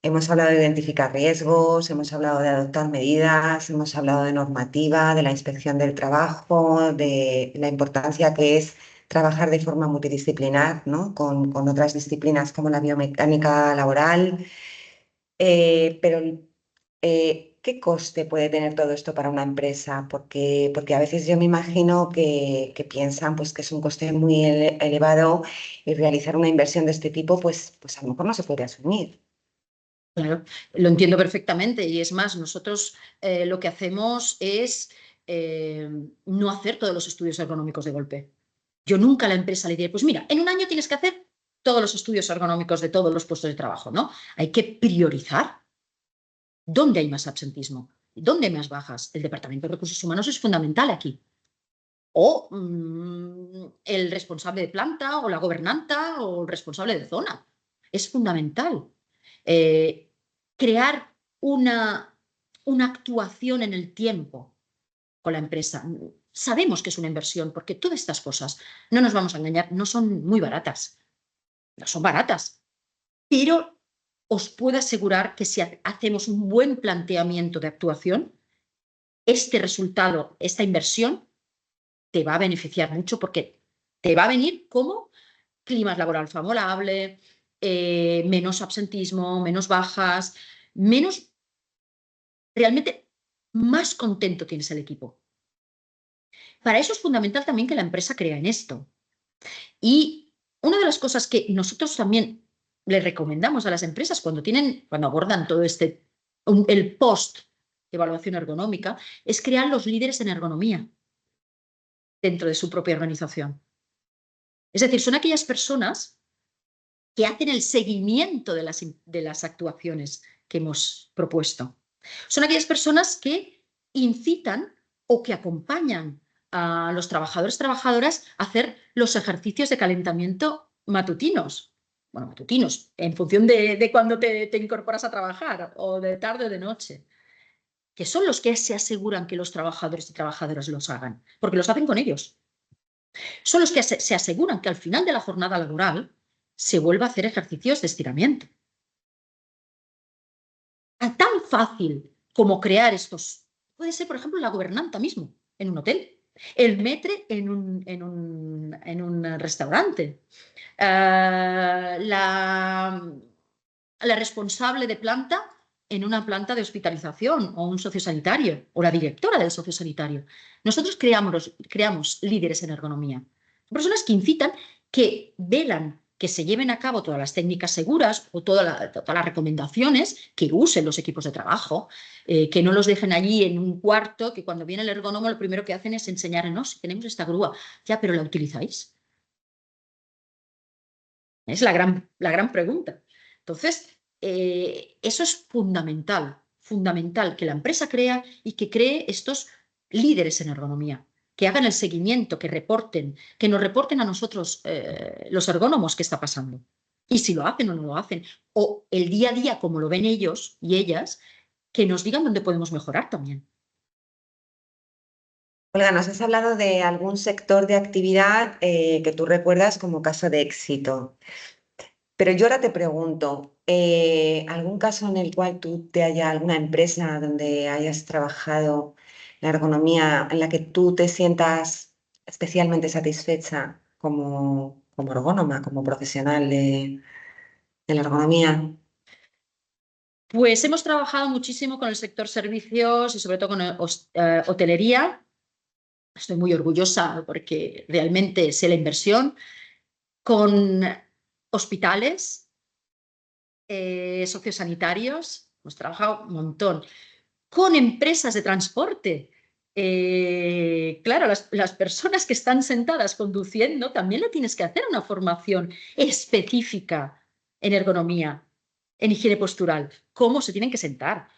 Hemos hablado de identificar riesgos, hemos hablado de adoptar medidas, hemos hablado de normativa, de la inspección del trabajo, de la importancia que es trabajar de forma multidisciplinar, ¿no? con otras disciplinas como la biomecánica laboral. Pero ¿qué coste puede tener todo esto para una empresa? Porque a veces yo me imagino que piensan pues, que es un coste muy elevado y realizar una inversión de este tipo, pues a lo mejor no se puede asumir. Claro, lo entiendo perfectamente, y es más, nosotros lo que hacemos es no hacer todos los estudios ergonómicos de golpe. Yo nunca a la empresa le diré, pues mira, en un año tienes que hacer todos los estudios ergonómicos de todos los puestos de trabajo, ¿no? Hay que priorizar. ¿Dónde hay más absentismo? ¿Dónde hay más bajas? El Departamento de Recursos Humanos es fundamental aquí. o el responsable de planta, o la gobernanta, o el responsable de zona. Es fundamental crear una actuación en el tiempo con la empresa. Sabemos que es una inversión, porque todas estas cosas, no nos vamos a engañar, no son muy baratas. No son baratas, pero os puedo asegurar que si hacemos un buen planteamiento de actuación, este resultado, esta inversión, te va a beneficiar mucho, porque te va a venir como clima laboral favorable, menos absentismo, menos bajas, menos, realmente más contento tienes el equipo. Para eso es fundamental también que la empresa crea en esto. Y una de las cosas que nosotros también le recomendamos a las empresas cuando abordan todo el post evaluación ergonómica, es crear los líderes en ergonomía dentro de su propia organización. Es decir, son aquellas personas que hacen el seguimiento de las actuaciones que hemos propuesto. Son aquellas personas que incitan o que acompañan a los trabajadores, trabajadoras a hacer los ejercicios de calentamiento matutinos. Bueno, matutinos, en función de cuándo te incorporas a trabajar, o de tarde o de noche, que son los que se aseguran que los trabajadores y trabajadoras los hagan, porque los hacen con ellos. Son los que se aseguran que al final de la jornada laboral se vuelva a hacer ejercicios de estiramiento. Tan fácil como crear estos, puede ser, por ejemplo, la gobernanta mismo, en un hotel, el maître en un restaurante, la responsable de planta en una planta de hospitalización, o un sociosanitario, o la directora del sociosanitario. Nosotros creamos líderes en ergonomía, personas que incitan, que velan que se lleven a cabo todas las técnicas seguras, o todas las recomendaciones, que usen los equipos de trabajo, que no los dejen allí en un cuarto, que cuando viene el ergónomo lo primero que hacen es enseñarnos: si tenemos esta grúa, ya, pero ¿la utilizáis? Es la gran pregunta. Entonces, eso es fundamental que la empresa crea, y que cree estos líderes en ergonomía, que hagan el seguimiento, que nos reporten a nosotros, los ergónomos, qué está pasando, y si lo hacen o no lo hacen, o el día a día, como lo ven ellos y ellas, que nos digan dónde podemos mejorar también. Olga, nos has hablado de algún sector de actividad que tú recuerdas como caso de éxito. Pero yo ahora te pregunto, ¿algún caso en el cual alguna empresa donde hayas trabajado la ergonomía en la que tú te sientas especialmente satisfecha como ergónoma, como profesional de la ergonomía? Pues hemos trabajado muchísimo con el sector servicios, y sobre todo con hotelería. Estoy muy orgullosa porque realmente sé la inversión, con hospitales, sociosanitarios. Hemos trabajado un montón con empresas de transporte. Claro, las personas que están sentadas conduciendo, también le tienes que hacer una formación específica en ergonomía, en higiene postural, cómo se tienen que sentar,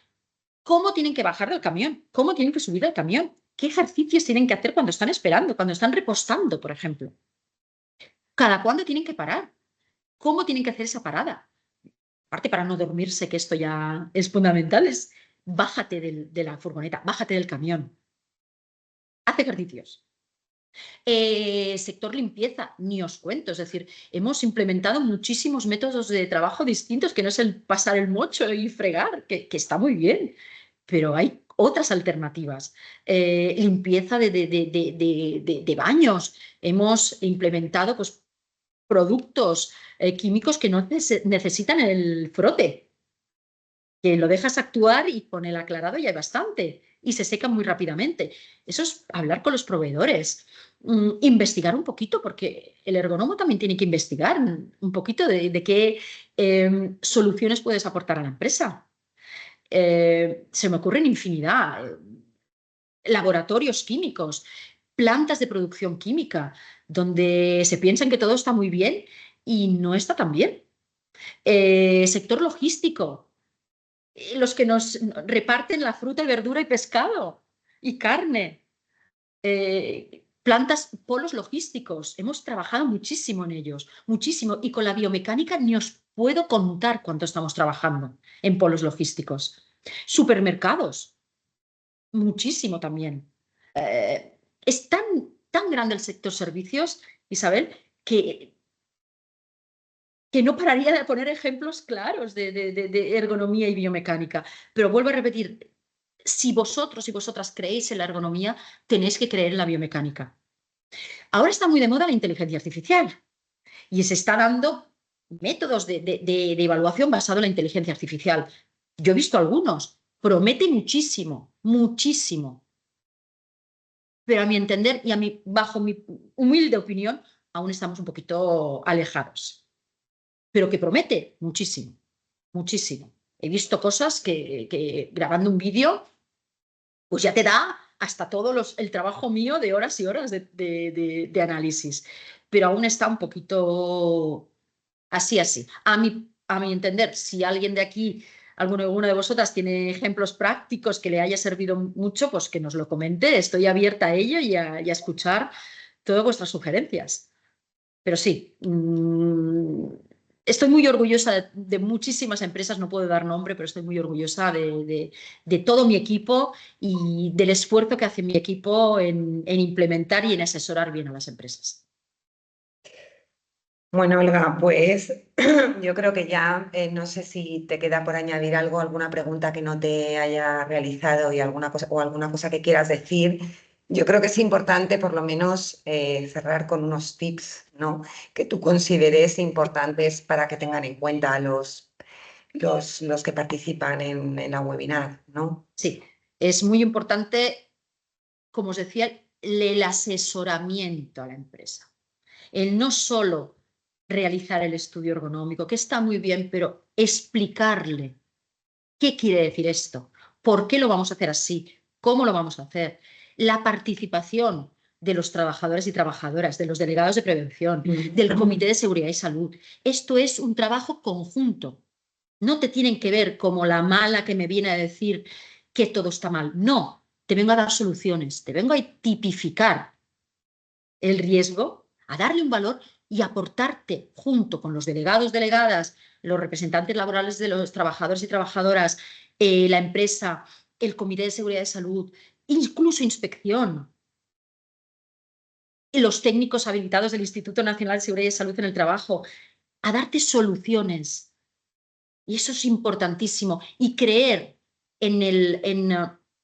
cómo tienen que bajar del camión, cómo tienen que subir del camión, qué ejercicios tienen que hacer cuando están esperando, cuando están repostando, por ejemplo. Cada cuándo tienen que parar, cómo tienen que hacer esa parada. Aparte, para no dormirse, que esto ya es fundamental, es: bájate de la furgoneta, bájate del camión, haz ejercicios. Sector limpieza, ni os cuento. Es decir, hemos implementado muchísimos métodos de trabajo distintos, que no es el pasar el mocho y fregar, que está muy bien, pero hay otras alternativas. Limpieza de baños. Hemos implementado, pues, productos químicos que no necesitan el frote, que lo dejas actuar y con el aclarado ya hay bastante, y se secan muy rápidamente. Eso es hablar con los proveedores, investigar un poquito, porque el ergónomo también tiene que investigar un poquito de qué soluciones puedes aportar a la empresa. Se me ocurren infinidad. Laboratorios químicos, plantas de producción química, donde se piensan que todo está muy bien y no está tan bien. Sector logístico, los que nos reparten la fruta, verdura y pescado y carne. plantas, polos logísticos. Hemos trabajado muchísimo en ellos, muchísimo. Y con la biomecánica ni os puedo contar cuánto estamos trabajando en polos logísticos. Supermercados, muchísimo también. Es tan grande el sector servicios, Isabel, que no pararía de poner ejemplos claros de ergonomía y biomecánica. Pero vuelvo a repetir, si vosotros y vosotras creéis en la ergonomía, tenéis que creer en la biomecánica. Ahora está muy de moda la inteligencia artificial y se está dando métodos de evaluación basado en la inteligencia artificial. Yo he visto algunos, promete muchísimo, muchísimo. Pero a mi entender y bajo mi humilde opinión, aún estamos un poquito alejados. Pero que promete muchísimo, muchísimo. He visto cosas que grabando un vídeo, pues ya te da hasta todo el trabajo mío de horas y horas de análisis. Pero aún está un poquito así. A mi entender, si alguien de aquí, alguna de vosotras tiene ejemplos prácticos que le haya servido mucho, pues que nos lo comente. Estoy abierta a ello y a escuchar todas vuestras sugerencias. Pero sí, estoy muy orgullosa de muchísimas empresas, no puedo dar nombre, pero estoy muy orgullosa de todo mi equipo y del esfuerzo que hace mi equipo en implementar y en asesorar bien a las empresas. Bueno, Olga, pues yo creo que ya no sé si te queda por añadir algo, alguna pregunta que no te haya realizado y alguna cosa que quieras decir. Yo creo que es importante por lo menos cerrar con unos tips, ¿no? Que tú consideres importantes para que tengan en cuenta los que participan en la webinar, ¿no? Sí, es muy importante, como os decía, el asesoramiento a la empresa. El no solo realizar el estudio ergonómico, que está muy bien, pero explicarle qué quiere decir esto, por qué lo vamos a hacer así, cómo lo vamos a hacer, la participación de los trabajadores y trabajadoras, de los delegados de prevención, del Comité de Seguridad y Salud. Esto es un trabajo conjunto. No te tienen que ver como la mala que me viene a decir que todo está mal. No, te vengo a dar soluciones, te vengo a tipificar el riesgo, a darle un valor y aportarte junto con los delegados, delegadas, los representantes laborales de los trabajadores y trabajadoras, la empresa, el Comité de Seguridad y Salud, incluso inspección, y los técnicos habilitados del Instituto Nacional de Seguridad y Salud en el Trabajo, a darte soluciones. Y eso es importantísimo. Y creer en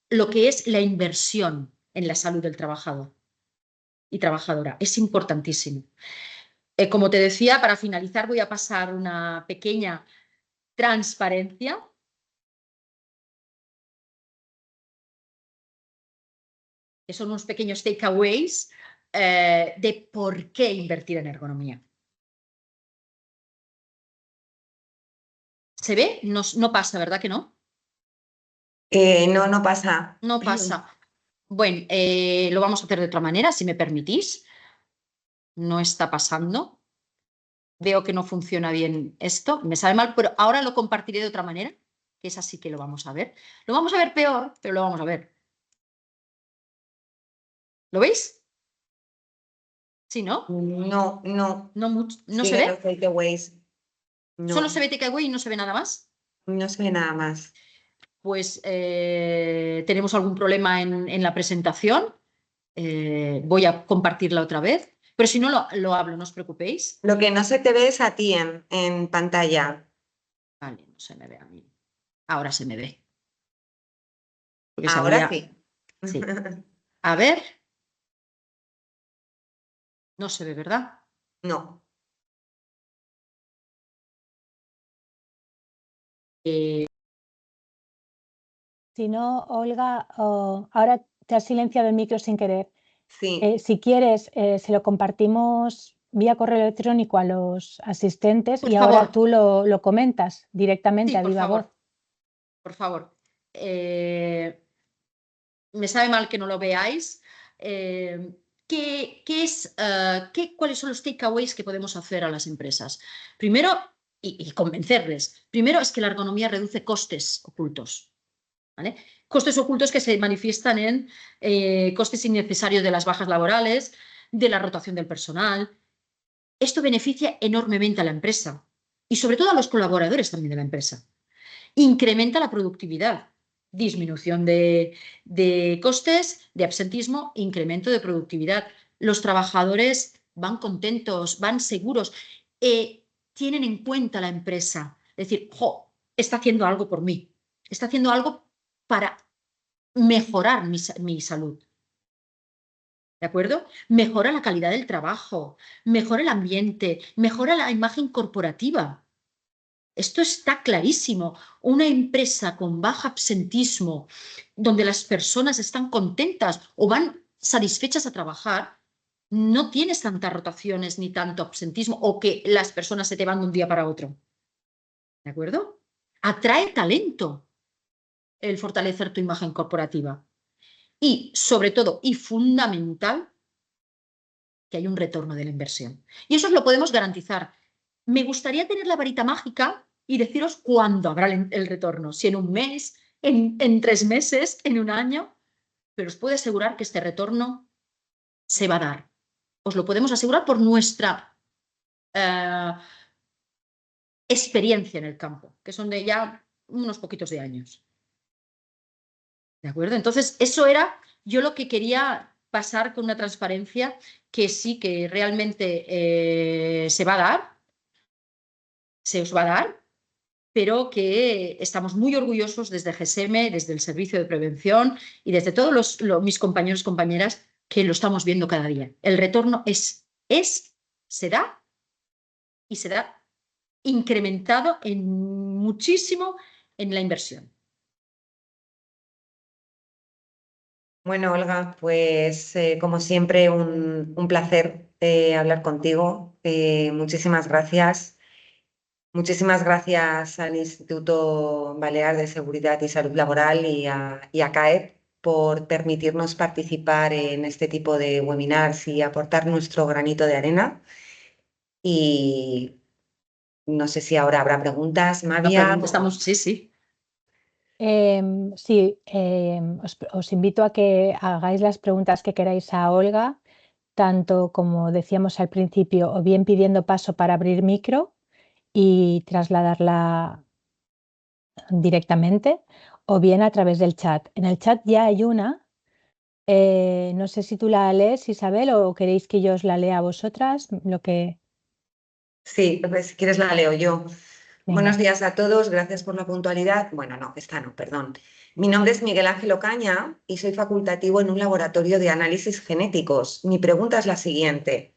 lo que es la inversión en la salud del trabajador y trabajadora. Es importantísimo. Como te decía, para finalizar voy a pasar una pequeña transparencia. Que son unos pequeños takeaways de por qué invertir en ergonomía. ¿Se ve? No pasa, ¿verdad que no? No, no pasa. No pasa. Bueno, lo vamos a hacer de otra manera, si me permitís. No está pasando. Veo que no funciona bien esto. Me sabe mal, pero ahora lo compartiré de otra manera, que es así que lo vamos a ver. Lo vamos a ver peor, pero lo vamos a ver. ¿Lo veis? ¿Sí, no? No, no. ¿No se Sigue los ve? takeaways. No, ¿Solo se ve takeaway y no se ve nada más? no se ve nada más. Pues tenemos algún problema en la presentación. Voy a compartirla otra vez, pero si no lo hablo, no os preocupéis. Lo que no se te ve es a ti en pantalla. Vale, no se me ve a mí. Ahora se me ve. Porque Ahora salía... sí. Sí. A ver. No se ve, ¿verdad? No. Si no, Olga, ahora te has silenciado el micro sin querer. Sí. Si quieres, se lo compartimos vía correo electrónico a los asistentes Por y favor. ahora tú lo comentas directamente Sí, a por viva favor. voz. Por favor. Me sabe mal que no lo veáis. ¿Cuáles son los takeaways que podemos hacer a las empresas? Primero, y convencerles, primero es que la ergonomía reduce costes ocultos. ¿vale? Costes ocultos que se manifiestan en costes innecesarios de las bajas laborales, de la rotación del personal. Esto beneficia enormemente a la empresa y sobre todo a los colaboradores también de la empresa. Incrementa la productividad, disminución de costes, de absentismo, incremento de productividad. Los trabajadores van contentos, van seguros, tienen en cuenta la empresa. Es decir, ¡jo!, está haciendo algo por mí, está haciendo algo para mejorar mi salud. ¿De acuerdo? Mejora la calidad del trabajo, mejora el ambiente, mejora la imagen corporativa. Esto está clarísimo. Una empresa con bajo absentismo, donde las personas están contentas o van satisfechas a trabajar, no tienes tantas rotaciones ni tanto absentismo o que las personas se te van de un día para otro. ¿De acuerdo? Atrae talento el fortalecer tu imagen corporativa. Y, sobre todo, y fundamental, que hay un retorno de la inversión. Y eso lo podemos garantizar. Me gustaría tener la varita mágica y deciros cuándo habrá el retorno, si en un mes, en 3 meses, en un año, pero os puedo asegurar que este retorno se va a dar. Os lo podemos asegurar por nuestra experiencia en el campo, que son de ya unos poquitos de años. ¿De acuerdo? Entonces, eso era yo lo que quería pasar con una transparencia que sí que realmente se va a dar, se os va a dar, pero que estamos muy orgullosos desde GSM, desde el Servicio de Prevención y desde todos mis compañeros y compañeras que lo estamos viendo cada día. El retorno se da y se da incrementado muchísimo en la inversión. Bueno, Olga, pues como siempre un placer hablar contigo. Muchísimas gracias. Muchísimas gracias al Instituto Balear de Seguridad y Salud Laboral y a CAEP por permitirnos participar en este tipo de webinars y aportar nuestro granito de arena. Y no sé si ahora habrá preguntas, Mavia. Sí, sí. Sí, os invito a que hagáis las preguntas que queráis a Olga, tanto como decíamos al principio, o bien pidiendo paso para abrir micro y trasladarla directamente, o bien a través del chat. En el chat ya hay una. No sé si tú la lees, Isabel, o queréis que yo os la lea a vosotras. Sí, pues si quieres la leo yo. Venga. Buenos días a todos, gracias por la puntualidad. Bueno, no, esta no, perdón. Mi nombre es Miguel Ángel Ocaña y soy facultativo en un laboratorio de análisis genéticos. Mi pregunta es la siguiente.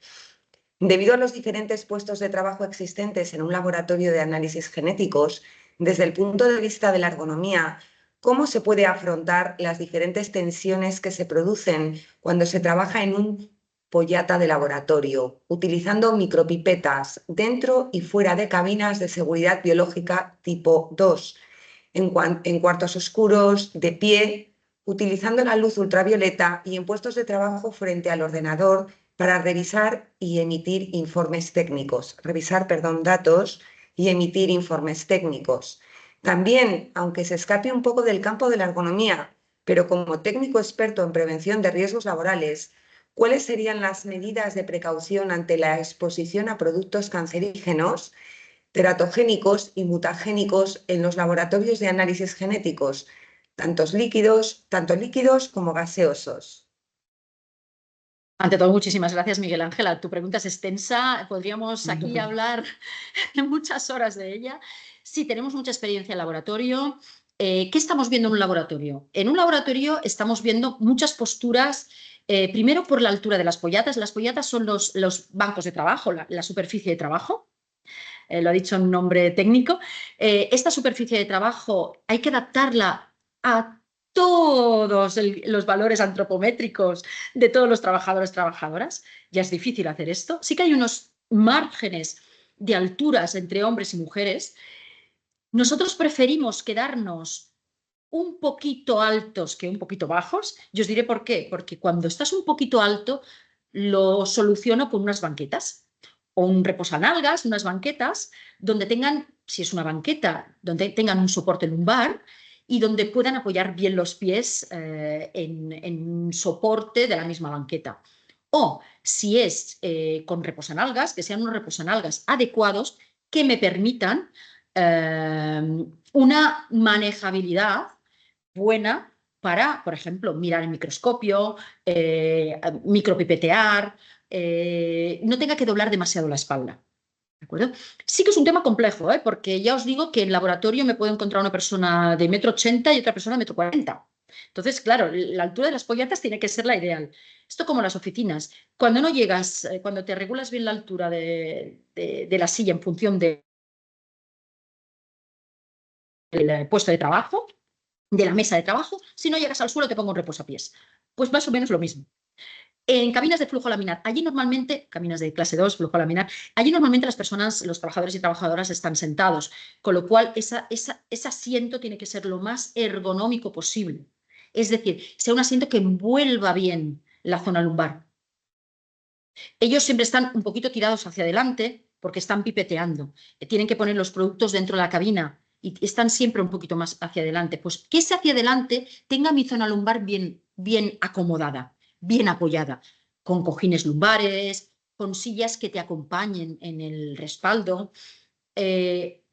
Debido a los diferentes puestos de trabajo existentes en un laboratorio de análisis genéticos, desde el punto de vista de la ergonomía, ¿cómo se puede afrontar las diferentes tensiones que se producen cuando se trabaja en un pollata de laboratorio, utilizando micropipetas dentro y fuera de cabinas de seguridad biológica tipo 2, en cuartos oscuros, de pie, utilizando la luz ultravioleta y en puestos de trabajo frente al ordenador para revisar y emitir informes técnicos, datos y emitir informes técnicos? También, aunque se escape un poco del campo de la ergonomía, pero como técnico experto en prevención de riesgos laborales, ¿cuáles serían las medidas de precaución ante la exposición a productos cancerígenos, teratogénicos y mutagénicos en los laboratorios de análisis genéticos, tanto líquidos como gaseosos? Ante todo, muchísimas gracias, Miguel Ángel. Tu pregunta es extensa. Podríamos aquí hablar muchas horas de ella. Sí, tenemos mucha experiencia en laboratorio. ¿Qué estamos viendo en un laboratorio? En un laboratorio estamos viendo muchas posturas, primero por la altura de las pollatas. Las pollatas son los bancos de trabajo, la superficie de trabajo. Lo ha dicho en nombre técnico. Esta superficie de trabajo hay que adaptarla a todos los valores antropométricos de todos los trabajadores y trabajadoras. Ya es difícil hacer esto. Sí que hay unos márgenes de alturas entre hombres y mujeres. Nosotros preferimos quedarnos un poquito altos que un poquito bajos. Yo os diré por qué. Porque cuando estás un poquito alto, lo soluciono con unas banquetas o un reposanalgas, unas banquetas donde tengan, si es una banqueta, donde tengan un soporte lumbar y donde puedan apoyar bien los pies en un soporte de la misma banqueta. O si es con reposanalgas, que sean unos reposanalgas adecuados que me permitan una manejabilidad buena para, por ejemplo, mirar el microscopio, micropipetear, no tenga que doblar demasiado la espalda. ¿De acuerdo? Sí que es un tema complejo, porque ya os digo que en laboratorio me puedo encontrar una persona de 1,80 m y otra persona de 1,40 m. Entonces, claro, la altura de las polletas tiene que ser la ideal. Esto como las oficinas. Cuando no llegas, cuando te regulas bien la altura de la silla en función del puesto de trabajo, de la mesa de trabajo, si no llegas al suelo te pongo un reposapiés. Pues más o menos lo mismo. En cabinas de flujo laminar, allí normalmente, cabinas de clase 2, flujo laminar, allí normalmente las personas, los trabajadores y trabajadoras están sentados, con lo cual ese asiento tiene que ser lo más ergonómico posible. Es decir, sea un asiento que envuelva bien la zona lumbar. Ellos siempre están un poquito tirados hacia adelante porque están pipeteando. Tienen que poner los productos dentro de la cabina y están siempre un poquito más hacia adelante. Pues que ese hacia adelante tenga mi zona lumbar bien acomodada, bien apoyada, con cojines lumbares, con sillas que te acompañen en el respaldo.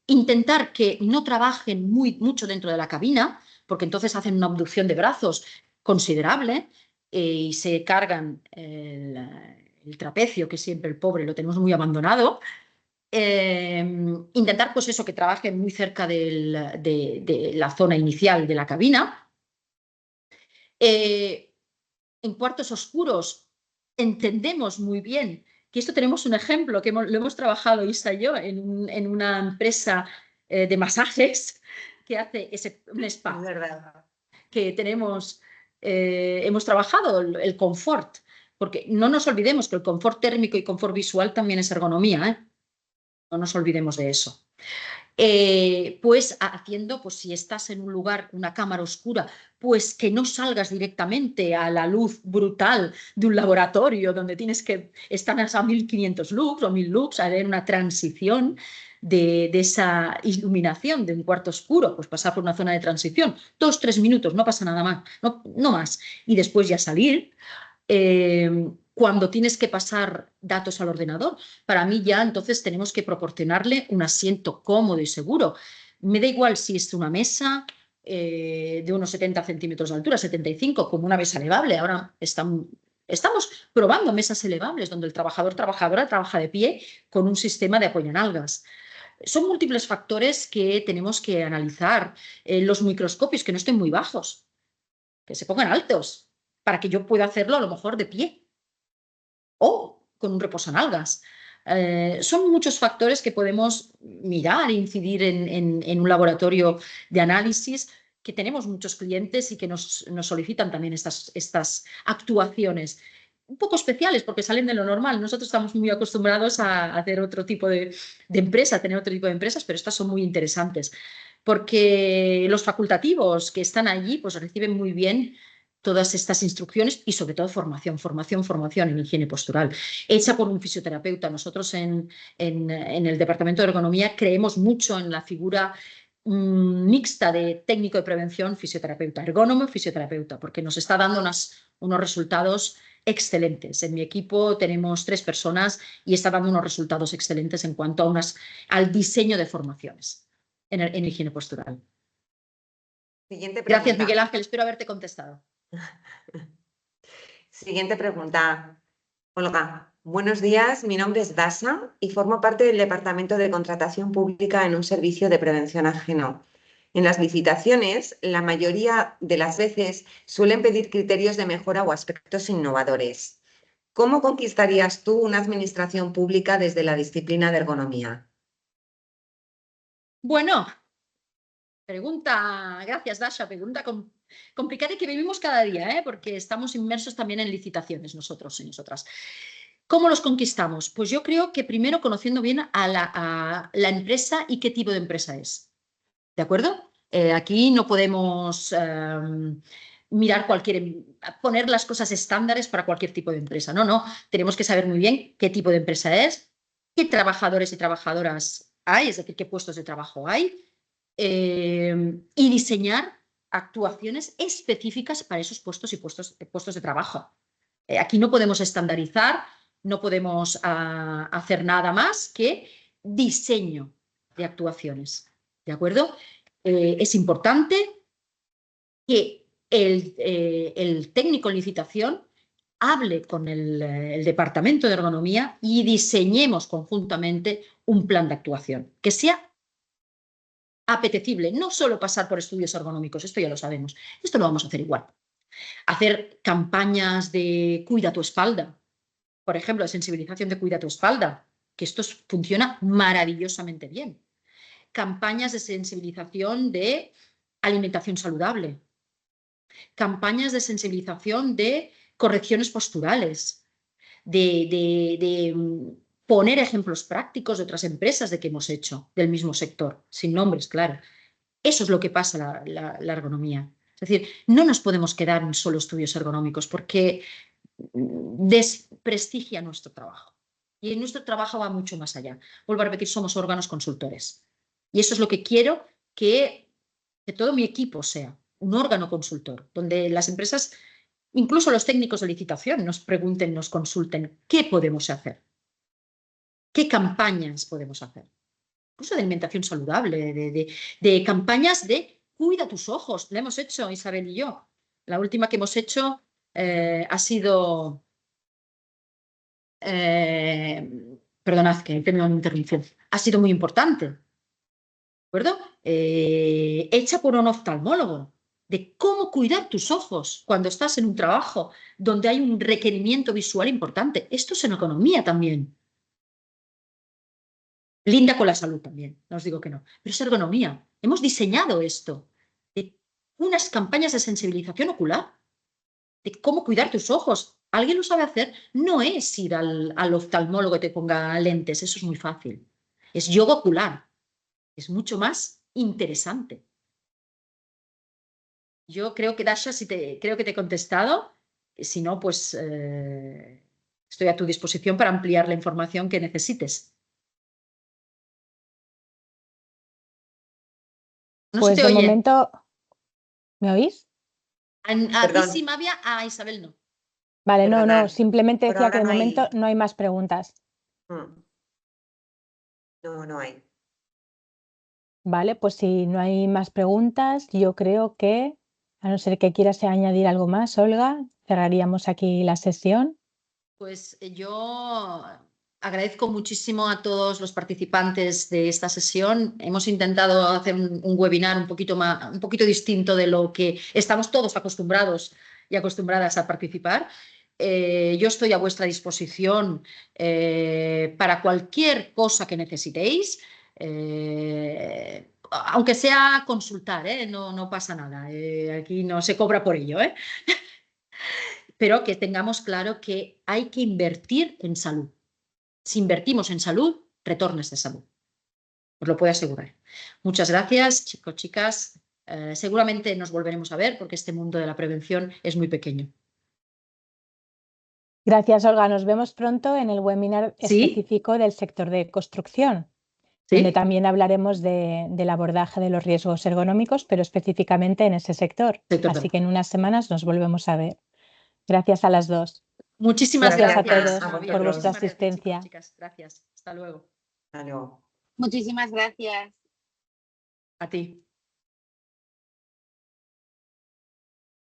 Intentar que no trabajen mucho dentro de la cabina, porque entonces hacen una abducción de brazos considerable y se cargan el trapecio, que siempre el pobre lo tenemos muy abandonado. Intentar, pues eso, que trabajen muy cerca de la zona inicial de la cabina. En cuartos oscuros entendemos muy bien que esto tenemos un ejemplo que lo hemos trabajado Isa y yo en una empresa de masajes que hace un spa. Es verdad. Que hemos trabajado el confort, porque no nos olvidemos que el confort térmico y confort visual también es ergonomía, no nos olvidemos de eso. Pues haciendo, pues si estás en un lugar, una cámara oscura, pues que no salgas directamente a la luz brutal de un laboratorio donde tienes que estar a 1500 lux o 1000 lux, a ver una transición de esa iluminación de un cuarto oscuro, pues pasar por una zona de transición, 2-3 minutos, no pasa nada más, no más, y después ya salir. Cuando tienes que pasar datos al ordenador, para mí ya entonces tenemos que proporcionarle un asiento cómodo y seguro. Me da igual si es una mesa de unos 70 centímetros de altura, 75, como una mesa elevable. Ahora estamos probando mesas elevables donde el trabajadora trabaja de pie con un sistema de apoyo en algas. Son múltiples factores que tenemos que analizar. Los microscopios que no estén muy bajos, que se pongan altos, para que yo pueda hacerlo a lo mejor de pie o con un reposanalgas. Son muchos factores que podemos mirar e incidir en un laboratorio de análisis, que tenemos muchos clientes y que nos solicitan también estas actuaciones un poco especiales porque salen de lo normal. Nosotros estamos muy acostumbrados a hacer otro tipo de empresa, a tener otro tipo de empresas, pero estas son muy interesantes porque los facultativos que están allí pues reciben muy bien todas estas instrucciones y sobre todo formación en higiene postural, hecha por un fisioterapeuta. Nosotros en el Departamento de Ergonomía creemos mucho en la figura mixta de técnico de prevención, fisioterapeuta, ergónomo, fisioterapeuta, porque nos está dando unos resultados excelentes. En mi equipo tenemos 3 personas y está dando unos resultados excelentes en cuanto al diseño de formaciones en higiene postural. Siguiente pregunta. Gracias, Miguel Ángel. Espero haberte contestado. Siguiente pregunta. Olga, buenos días. Mi nombre es Dasa y formo parte del Departamento de Contratación Pública en un servicio de prevención ajeno. En las licitaciones, la mayoría de las veces suelen pedir criterios de mejora o aspectos innovadores. ¿Cómo conquistarías tú una administración pública desde la disciplina de ergonomía? Bueno, gracias Dasha, pregunta complicada y que vivimos cada día, porque estamos inmersos también en licitaciones nosotros y nosotras. ¿Cómo los conquistamos? Pues yo creo que primero conociendo bien a la empresa y qué tipo de empresa es. ¿De acuerdo? Aquí no podemos poner las cosas estándares para cualquier tipo de empresa. No. Tenemos que saber muy bien qué tipo de empresa es, qué trabajadores y trabajadoras hay, es decir, qué puestos de trabajo hay, y diseñar actuaciones específicas para esos puestos y puestos de trabajo. Aquí no podemos estandarizar, no podemos hacer nada más que diseño de actuaciones. ¿De acuerdo? Es importante que el técnico en licitación hable con el departamento de ergonomía y diseñemos conjuntamente un plan de actuación que sea apetecible, no solo pasar por estudios ergonómicos, esto ya lo sabemos, esto lo vamos a hacer igual. Hacer campañas de cuida tu espalda, por ejemplo, de sensibilización de cuida tu espalda, que esto funciona maravillosamente bien. Campañas de sensibilización de alimentación saludable. Campañas de sensibilización de correcciones posturales, de poner ejemplos prácticos de otras empresas de que hemos hecho, del mismo sector, sin nombres, claro. Eso es lo que pasa la ergonomía. Es decir, no nos podemos quedar en solo estudios ergonómicos porque desprestigia nuestro trabajo. Y nuestro trabajo va mucho más allá. Vuelvo a repetir, somos órganos consultores. Y eso es lo que quiero que todo mi equipo sea, un órgano consultor, donde las empresas, incluso los técnicos de licitación, nos pregunten, nos consulten, ¿qué podemos hacer? ¿Qué campañas podemos hacer? Incluso de alimentación saludable, de campañas de cuida tus ojos. La hemos hecho Isabel y yo. La última que hemos hecho ha sido... perdonad que he tenido una interrupción. Ha sido muy importante. ¿De acuerdo? Hecha por un oftalmólogo, de cómo cuidar tus ojos cuando estás en un trabajo donde hay un requerimiento visual importante. Esto es en economía también. Linda con la salud también, no os digo que no, pero es ergonomía. Hemos diseñado esto, de unas campañas de sensibilización ocular, de cómo cuidar tus ojos. ¿Alguien lo sabe hacer? No es ir al oftalmólogo que te ponga lentes, eso es muy fácil. Es yoga ocular, es mucho más interesante. Yo creo que, Dasha, creo que te he contestado. Si no, pues estoy a tu disposición para ampliar la información que necesites. No Pues se te de oye. momento, ¿me oís? A ti Perdón. sí, Mavia, a Isabel no. Vale, no, Perdonad, simplemente por decía que ahora de no hay. momento no hay más preguntas. No hay. Vale, pues si no hay más preguntas, yo creo que, a no ser que quieras añadir algo más, Olga, cerraríamos aquí la sesión. Pues yo agradezco muchísimo a todos los participantes de esta sesión. Hemos intentado hacer un webinar un poquito distinto de lo que estamos todos acostumbrados y acostumbradas a participar. Yo estoy a vuestra disposición para cualquier cosa que necesitéis. Aunque sea consultar, no pasa nada. Aquí no se cobra por ello, pero que tengamos claro que hay que invertir en salud. Si invertimos en salud, retornos de salud. Os lo puedo asegurar. Muchas gracias, chicos, chicas. Seguramente nos volveremos a ver porque este mundo de la prevención es muy pequeño. Gracias, Olga. Nos vemos pronto en el webinar ¿Sí? específico del sector de construcción, ¿Sí? donde también hablaremos del abordaje de los riesgos ergonómicos, pero específicamente en ese sector. Así que en unas semanas nos volvemos a ver. Gracias a las dos. Muchísimas Gracias gracias a todos por vuestra Muchísimas gracias, asistencia. chicos, chicas. Gracias. Hasta luego. Hasta luego. Muchísimas gracias. A ti.